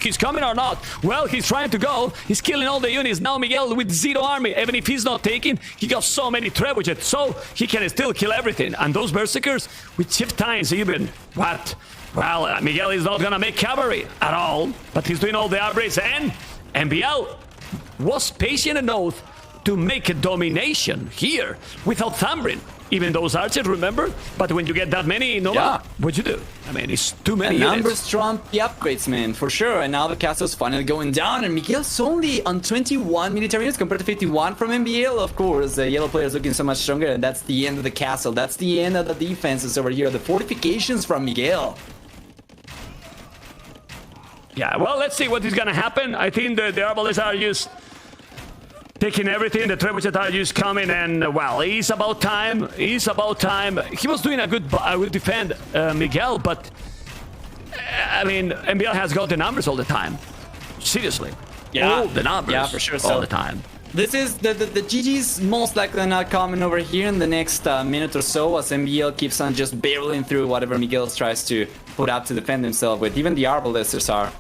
He's coming or not? Well, he's trying to go. He's killing all the units. Now Miguel with 0 army. Even if he's not taking, he got so many trebuchets. So he can still kill everything. And those Berserkers with shift times even. What? Well, Miguel is not gonna make cavalry at all. But he's doing all the upgrades. And MbL was patient enough to make a domination here without Thambrin. Even those archers, remember? But when you get that many, Nova, what you do? I mean, it's too many and units. numbers trump the upgrades, man, for sure. And now the castle's finally going down, and Miguel's only on 21 military units compared to 51 from MbL. Of course, the yellow player is looking so much stronger, and that's the end of the castle. That's the end of the defenses over here. The fortifications from Miguel. Yeah, well, let's see what is gonna happen. I think the Arbalets are just taking everything. The trebuchets are just coming, and well, it's about time. It's about time. He was doing a good defend, Miguel, but I mean, MbL has got the numbers all the time. Seriously. Yeah, all the numbers. yeah, for sure. All the time. This is the GG's most likely not coming over here in the next minute or so, as MbL keeps on just barreling through whatever Miguel tries to put up to defend himself with. Even the Arbalesters are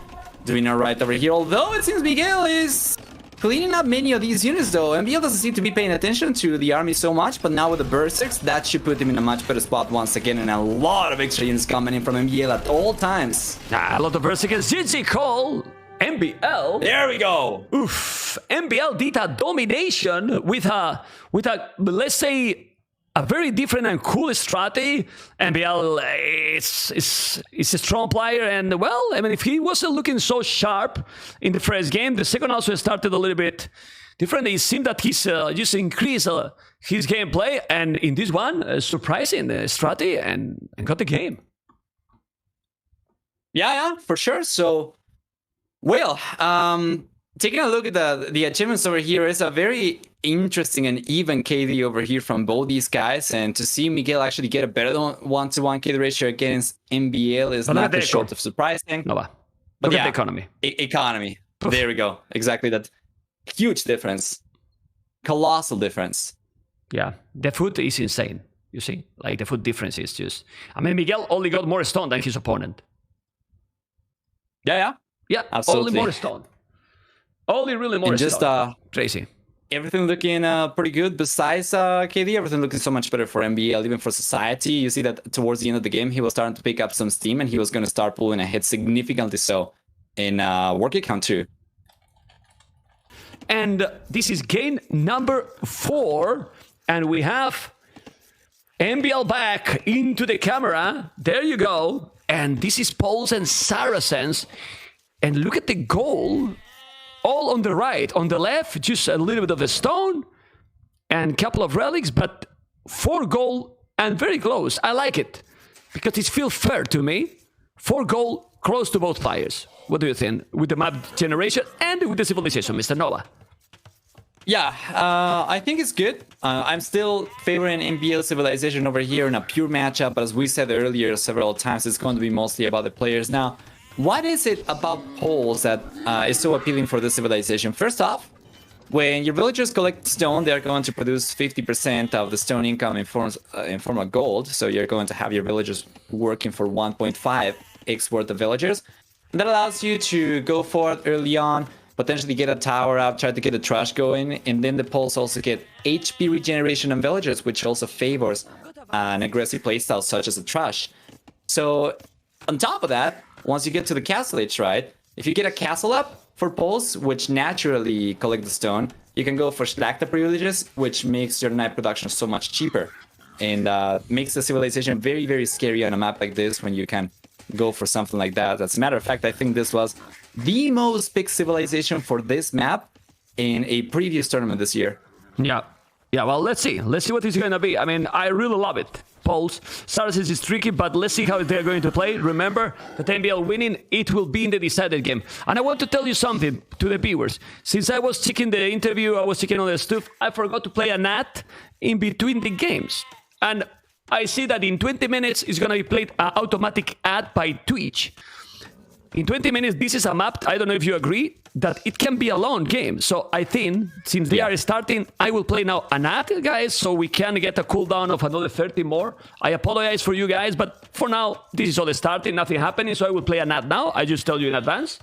doing alright over here, although it seems Miguel is cleaning up many of these units though. MbL doesn't seem to be paying attention to the army so much, but now with the Berserks, that should put him in a much better spot once again, and a lot of extra units coming in from MbL at all times. A lot of Berserkers. GG call. MbL. There we go. Oof. MbL did a domination with a let's say a very different and cool strategy. MbL is a strong player, and well, I mean, if he wasn't looking so sharp in the first game, the second also started a little bit different. It seemed that he's just increased his gameplay, and in this one, surprising strategy and got the game. Yeah, for sure. So. Well, taking a look at the achievements over here, is a very interesting and even KD over here from both these guys, and to see Miguel actually get a better than 1-to-1 KD ratio against MbL is not short of surprising. No, but look yeah, at the economy. Economy. There we go. Exactly that. Huge difference. Colossal difference. Yeah, the food is insane. You see, like the food difference is just. I mean, Miguel only got more stone than his opponent. Yeah. Yeah, absolutely. Only more stone. Only really more and stone. Just crazy. Everything looking pretty good besides KD. Everything looking so much better for MbL, even for Society. You see that towards the end of the game, he was starting to pick up some steam, and he was going to start pulling ahead significantly so in work account too. And this is game number 4, and we have MbL back into the camera. There you go. And this is Poles and Saracens. And look at the goal, all on the right. On the left, just a little bit of a stone and a couple of relics, but 4 gold and very close. I like it because it feels fair to me. 4 gold, close to both players. What do you think with the map generation and with the civilization, Mr. Nova? Yeah, I think it's good. I'm still favoring MbL Civilization over here in a pure matchup, but as we said earlier several times, it's going to be mostly about the players. Now, what is it about Poles that is so appealing for this civilization? First off, when your villagers collect stone, they're going to produce 50% of the stone income in form of gold. So you're going to have your villagers working for 1.5x worth of villagers. And that allows you to go forward early on, potentially get a tower up, try to get the trash going, and then the Poles also get HP regeneration on villagers, which also favors an aggressive playstyle such as the trash. So on top of that, once you get to the castle age, right, if you get a castle up for Poles, which naturally collect the stone, you can go for Slakta privileges, which makes your night production so much cheaper, and makes the civilization very, very scary on a map like this when you can go for something like that. As a matter of fact, I think this was the most picked civilization for this map in a previous tournament this year. Yeah, well, let's see what it's going to be. I mean, I really love it. Poles, Saracens is tricky, but let's see how they're going to play. Remember that MbL winning, it will be in the decided game. And I want to tell you something to the viewers. Since I was checking the interview, I was checking all the stuff, I forgot to play an ad in between the games. And I see that in 20 minutes, it's going to be played an automatic ad by Twitch. In 20 minutes, this is a map, I don't know if you agree, that it can be a long game. So I think, since they are starting, I will play now an ad, guys, so we can get a cooldown of another 30 more. I apologize for you guys, but for now, this is all starting, nothing happening, so I will play an ad now. I just tell you in advance,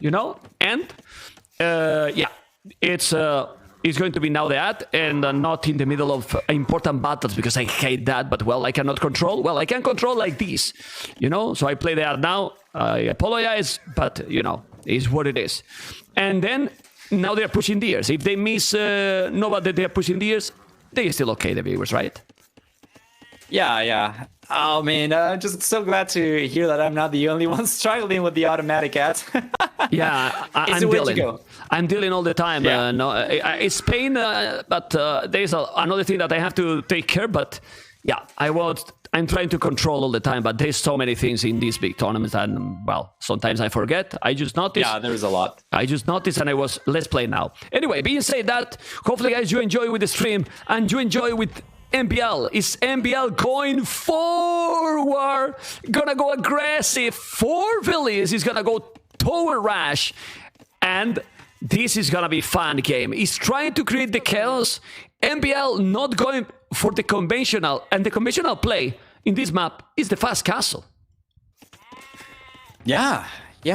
you know? And, yeah, it's going to be now the ad, and not in the middle of important battles, because I hate that, but, well, I cannot control. Well, I can control like this, you know? So I play the ad now. I apologize, but, you know, it's what it is. And then, now they're pushing the ears. If they miss Nova that they're pushing the ears, they're still okay, the viewers, right? Yeah. Oh, man, I'm just so glad to hear that I'm not the only one struggling with the automatic ads. Yeah, I'm dealing. I'm dealing all the time. Yeah. No, it's pain, but there's another thing that I have to take care. But yeah, I'm trying to control all the time. But there's so many things in these big tournaments, and well, sometimes I forget. I just noticed. Yeah, there's a lot. I just noticed, and let's play now. Anyway, being said that, hopefully, guys, you enjoy with the stream and you enjoy with MbL. Is MbL going forward? Gonna go aggressive. 4 villas. He's gonna go tower rush. And This is gonna be fun game. He's trying to create the chaos. MbL not going for the conventional, and the conventional play in this map is the fast castle. Yeah,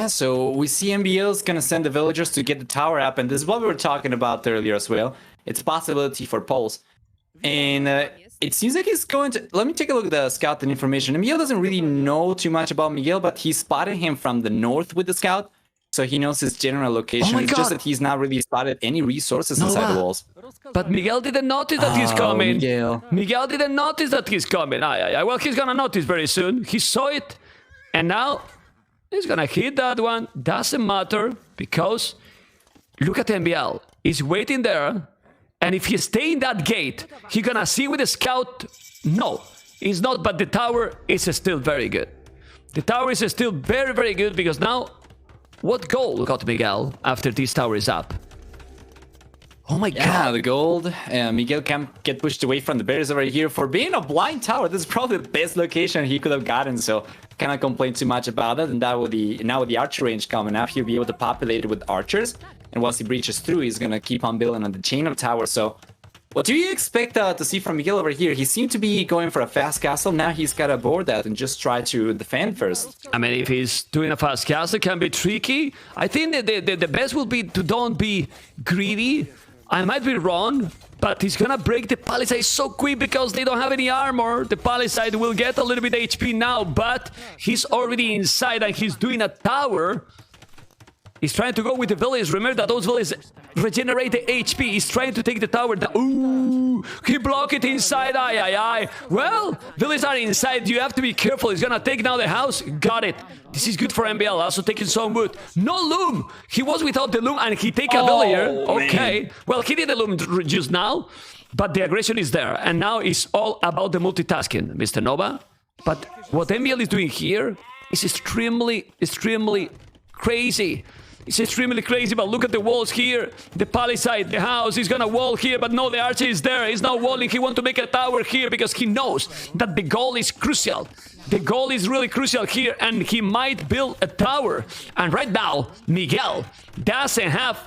so we see MbL is gonna send the villagers to get the tower up, and this is what we were talking about earlier as well. It's a possibility for pulls. And it seems like he's going to... Let me take a look at the scout and information. MbL doesn't really know too much about Miguel, but he spotted him from the north with the scout. So he knows his general location. Oh my it's God. just that he's not really spotted any resources inside the walls. But Miguel didn't notice that he's coming. Miguel. Didn't notice that he's coming. Well, he's gonna notice very soon. He saw it, and now he's gonna hit that one. Doesn't matter, because look at MbL. He's waiting there, and if he stay in that gate, he's gonna see with the scout. No, he's not, but the tower is still very good. The tower is still very, very good, because now... What goal got Miguel after this tower is up? Oh my God. Yeah, the gold. Miguel can get pushed away from the bears over here for being a blind tower. This is probably the best location he could have gotten, so cannot complain too much about it. And now with the archer range coming up, he'll be able to populate it with archers. And once he breaches through, he's going to keep on building on the chain of towers. So what do you expect to see from Miguel over here? He seemed to be going for a fast castle. Now he's got to board that and just try to defend first. I mean, if he's doing a fast castle, it can be tricky. I think that the best will be to don't be greedy. I might be wrong, but he's gonna break the palisade so quick because they don't have any armor. The palisade will get a little bit HP now, but he's already inside and he's doing a tower. He's trying to go with the village. Remember that those villages regenerate the HP. He's trying to take the tower down. Ooh, he blocked it inside. Aye. Well, villages are inside. You have to be careful. He's gonna take now the house. Got it. This is good for MbL. Also taking some wood. No loom. He was without the loom and he take a villager. Okay. Man. Well, he did the loom just now, but the aggression is there. And now it's all about the multitasking, Mr. Nova. But what MbL is doing here is extremely crazy. It's extremely crazy, but look at the walls here. The palisade, the house, he's gonna wall here, but no, the archer is there. He's not walling. He wants to make a tower here because he knows that the goal is crucial. The goal is really crucial here, and he might build a tower. And right now, Miguel doesn't have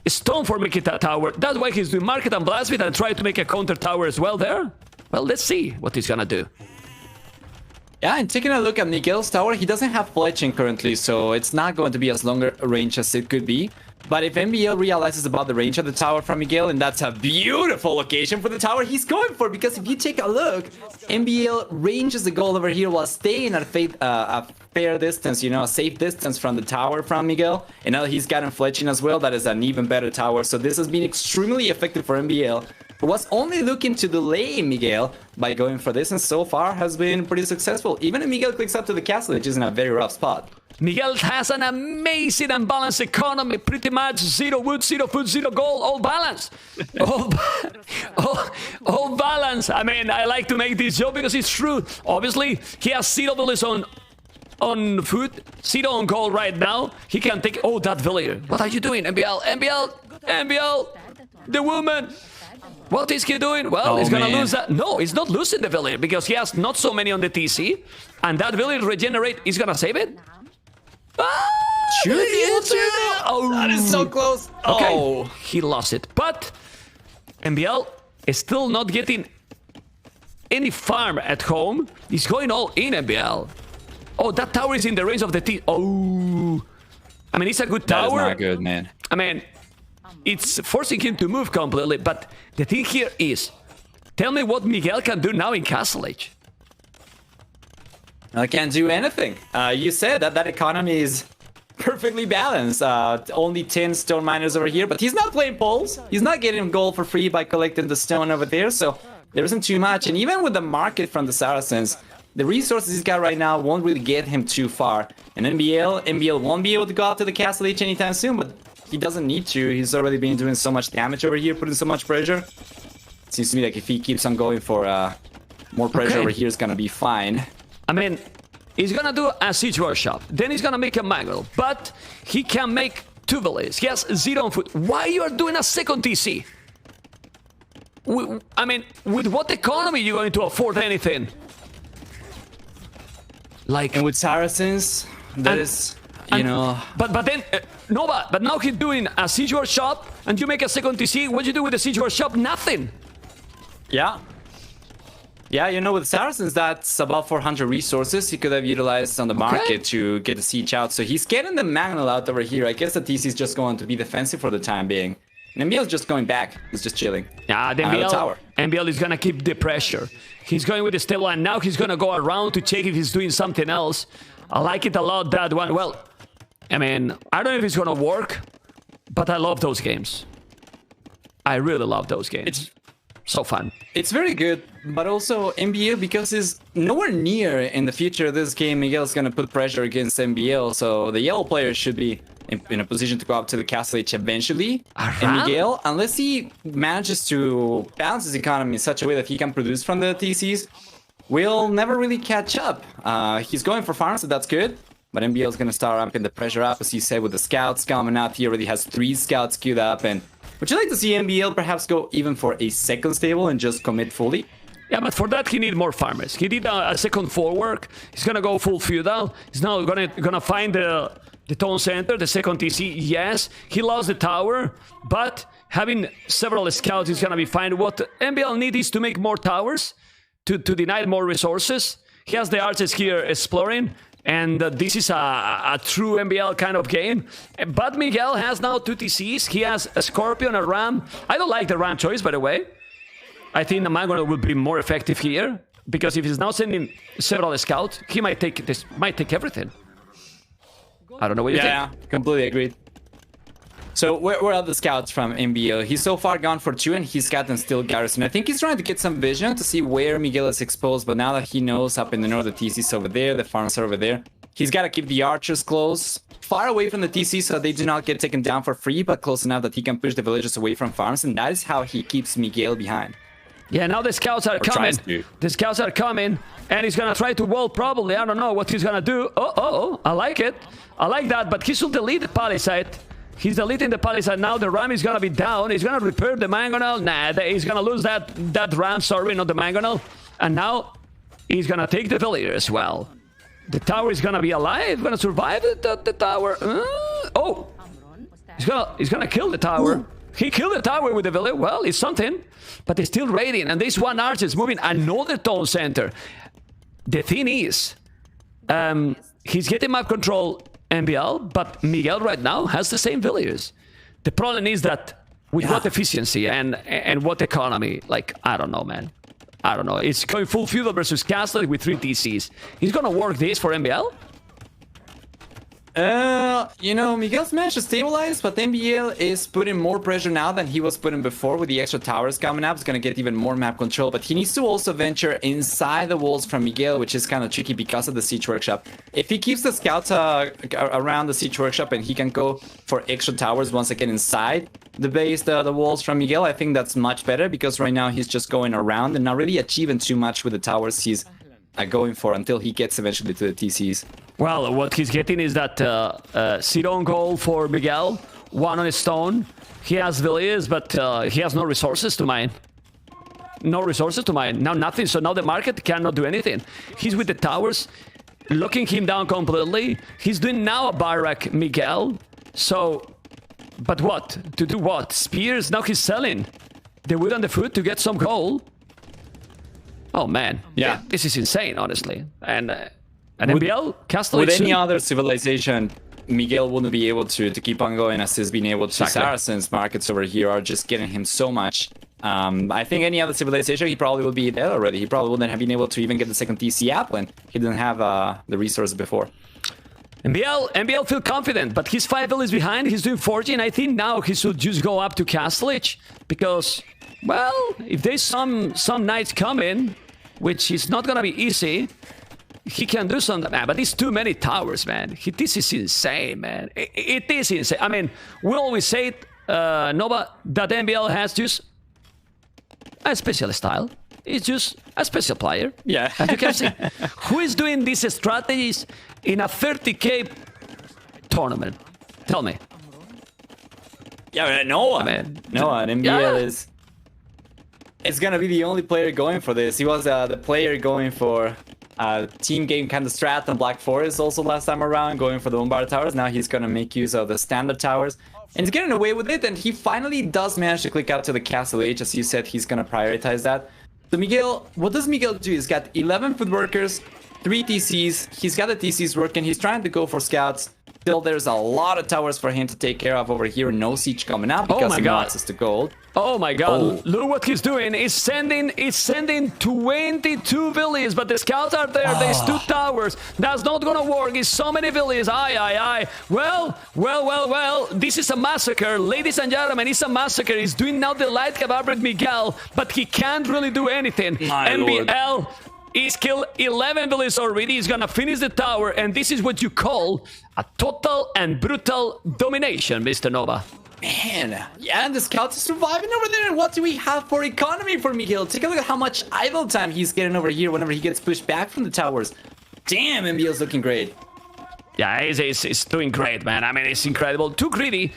a stone for making that tower. That's why he's doing market and blasphemy and try to make a counter tower as well there. Well, let's see what he's gonna do. Yeah, and taking a look at Miguel's tower, he doesn't have fletching currently, so it's not going to be as long a range as it could be. But if MbL realizes about the range of the tower from Miguel, and that's a beautiful location for the tower he's going for, because if you take a look, MbL ranges the goal over here while staying at a fair distance, you know, a safe distance from the tower from Miguel. And now he's gotten fletching as well. That is an even better tower. So this has been extremely effective for MbL, who was only looking to delay Miguel by going for this, and so far has been pretty successful. Even if Miguel clicks up to the castle, which is in a very rough spot. Miguel has an amazing and balanced economy, pretty much 0 wood, 0 food, 0 gold, all balanced. all balanced. I mean, I like to make this joke because it's true. Obviously, he has 0 dollars on food, 0 on gold right now. He can take... Oh, that villager. What are you doing, MbL? MbL, the woman. What is he doing? Well, he's gonna lose that. No, he's not losing the villager because he has not so many on the TC. And that villager regenerate, he's gonna save it? Should be able to. Oh, that is so close. Okay, oh. He lost it. But MbL is still not getting any farm at home. He's going all in, MbL. Oh, that tower is in the range of the T. Oh, I mean, it's a good tower. That is not good, man. I mean, it's forcing him to move completely. But the thing here is, tell me what Miguel can do now in Castle Age. I can't do anything. You said that economy is perfectly balanced. Only 10 stone miners over here, but he's not playing poles. He's not getting gold for free by collecting the stone over there, so there isn't too much. And even with the market from the Saracens, the resources he's got right now won't really get him too far. And MbL won't be able to go out to the Castle Age anytime soon, but he doesn't need to. He's already been doing so much damage over here, putting so much pressure. It seems to me like if he keeps on going for more pressure over here, it's gonna be fine. I mean, he's gonna do a siege workshop, then he's gonna make a Miguel, but he can make 2 villages. He has 0 on food. Why you are doing a second TC? I mean, with what economy you going to afford anything? Like, and with Saracens, that is, you know. But then Nova, but now he's doing a siege workshop, and you make a second TC. What do you do with the siege workshop? Nothing. Yeah. Yeah, you know, with Saracens, that's about 400 resources he could have utilized on the market to get the siege out. So he's getting the Magnal out over here. I guess the TC is just going to be defensive for the time being. And MbL is just going back. He's just chilling. Yeah, the MbL is going to keep the pressure. He's going with the stable, and now he's going to go around to check if he's doing something else. I like it a lot, that one. Well, I mean, I don't know if it's going to work, but I love those games. I really love those games. It's so fun. It's very good, but also MbL, because he's nowhere near in the future of this game, Miguel's going to put pressure against MbL, so the yellow player should be in a position to go up to the Castle H eventually. And Miguel, unless he manages to balance his economy in such a way that he can produce from the TCs, will never really catch up. He's going for farms, so that's good. But MbL is going to start ramping the pressure up, as you said, with the scouts coming out. He already has 3 scouts queued up. And would you like to see MbL perhaps go even for a second stable and just commit fully? Yeah, but for that he need more farmers. He need a second forward. He's going to go full feudal. He's now going to find the town center, the second TC. Yes, he lost the tower, but having several scouts is going to be fine. What MbL needs is to make more towers to deny more resources. He has the archers here exploring, and this is a true MbL kind of game. But Miguel has now 2 TCs. He has a Scorpion, a Ram. I don't like the Ram choice, by the way. I think the Magnol will be more effective here, because if he's now sending several scouts, he might take everything. I don't know what you think. Yeah, completely agreed. So where are the scouts from MbL? He's so far gone for 2, and he's got them still garrison. I think he's trying to get some vision to see where Miguel is exposed, but now that he knows up in the north, the TC's over there, the farms are over there, he's got to keep the archers close, far away from the TC so they do not get taken down for free, but close enough that he can push the villagers away from farms, and that is how he keeps Miguel behind. Yeah, now the scouts are coming. The scouts are coming, and he's gonna try to wall probably. I don't know what he's gonna do. Oh, I like it. I like that, but he should delete the palisade. He's deleting the palisade now. The ram is gonna be down. He's gonna repair the mangonel. Nah, he's gonna lose that ram. Sorry, not the mangonel. And now he's gonna take the villager as well. The tower is gonna be alive. Gonna survive the tower. Oh, he's gonna kill the tower. Ooh. He killed the tower with the villager. Well, it's something, but it's still raiding. And this one archer is moving another town center. The thing is, he's getting map control MbL, but Miguel right now has the same villagers. The problem is that with what efficiency and what economy? Like, I don't know, man. I don't know. It's going full feudal versus castle with 3 TCs. He's gonna work this for MbL? You know, Miguel's managed to stabilize, but MbL is putting more pressure now than he was putting before with the extra towers coming up. He's going to get even more map control, but he needs to also venture inside the walls from Miguel, which is kind of tricky because of the siege workshop. If he keeps the scouts around the siege workshop and he can go for extra towers once again inside the base, the walls from Miguel, I think that's much better, because right now he's just going around and not really achieving too much with the towers he's going for until he gets eventually to the TCs. Well, what he's getting is that zero on goal for Miguel, 1 on his stone. He has villas, but he has no resources to mine. No resources to mine. Now nothing, so now the market cannot do anything. He's with the towers, locking him down completely. He's doing now a barrack, Miguel. So, but what? To do what? Spears? Now he's selling the wood and the food to get some gold. Oh man, yeah, this is insane, honestly. And MbL, Castle with any other civilization, Miguel wouldn't be able to keep on going as he's been able to. Exactly. Saracens markets over here are just getting him so much. I think any other civilization, he probably would be dead already. He probably wouldn't have been able to even get the second TC app when he didn't have the resources before. MbL feel confident, but he's 5 villas behind. He's doing 14. I think now he should just go up to Castle H, because, well, if there's some knights coming, which is not gonna be easy, he can do something, man. But it's too many towers, man. This is insane, man. It is insane. I mean, we always say it, Nova, that MbL has just a special style. It's just a special player. Yeah. As you can see. Who is doing these strategies in a 30k tournament? Tell me. Yeah, no one. Man. No one. MbL is gonna be the only player going for this. He was the player going for team game kind of strat on Black Forest also last time around, going for the Bombard towers. Now he's going to make use of the standard towers. And he's getting away with it, and he finally does manage to click out to the Castle Age. As you said, he's going to prioritize that. So Miguel, what does Miguel do? He's got 11 foot workers, 3 TCs. He's got the TCs working. He's trying to go for scouts. Still, there's a lot of towers for him to take care of over here. No siege coming out because of no access to gold. Oh my god, look what he's doing. He's sending 22 villages, but the scouts are there. There's 2 towers. That's not gonna work. It's so many villages. Aye. Well. This is a massacre. Ladies and gentlemen, it's a massacre. He's doing now the light cavalry Miguel, but he can't really do anything. MbL, he's killed 11 villages already. He's gonna finish the tower, and this is what you call a total and brutal domination, Mr. Nova. Man, yeah, and the scouts are surviving over there. And what do we have for economy for Miguel? Take a look at how much idle time he's getting over here whenever he gets pushed back from the towers. Damn, MbL's looking great. Yeah, he's doing great, man. I mean, it's incredible. Too greedy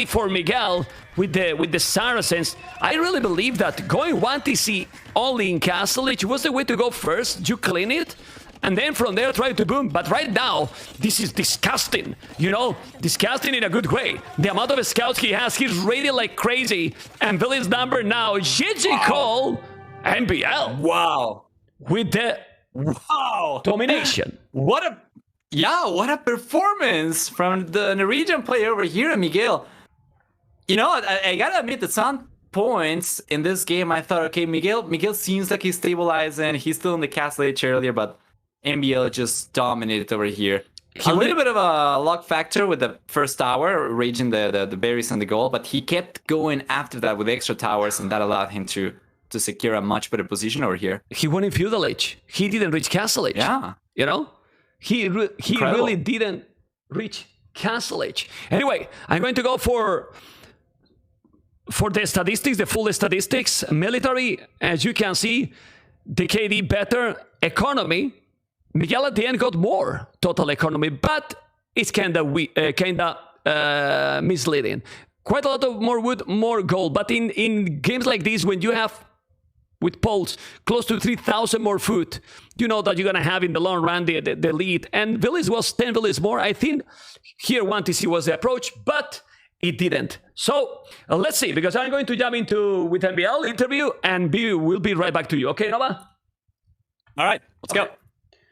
for Miguel with the Saracens. I really believe that going 1 TC only in Castle Age was the way to go first. You clean it, and then from there try to boom. But right now, this is disgusting. You know, disgusting in a good way. The amount of scouts he has, he's raiding like crazy. And village number now, GG Cole, MbL. Wow. With the domination. What a performance from the Norwegian player over here, Miguel. You know, I gotta admit that some points in this game, I thought, okay, Miguel seems like he's stabilizing. He's still in the Castle Age earlier, but MbL just dominated over here. A little bit of a luck factor with the first tower, raging the berries and the gold, but he kept going after that with extra towers, and that allowed him to secure a much better position over here. He won in Feudal Age. He didn't reach Castle Age. Yeah. You know? He really didn't reach Castle Age. Anyway, I'm going to go for the statistics, the full statistics. Military, as you can see, the KD better. Economy, Miguel at the end got more total economy, but it's kind of misleading. Quite a lot of more wood, more gold. But in games like this, when you have with polls close to 3,000 more food, you know that you're gonna have in the long run the lead. And village was 10 villages more. I think here 1 TC was the approach, but it didn't. So let's see, because I'm going to jump with MbL interview, and we'll be right back to you. Okay, Nova? All right, let's go.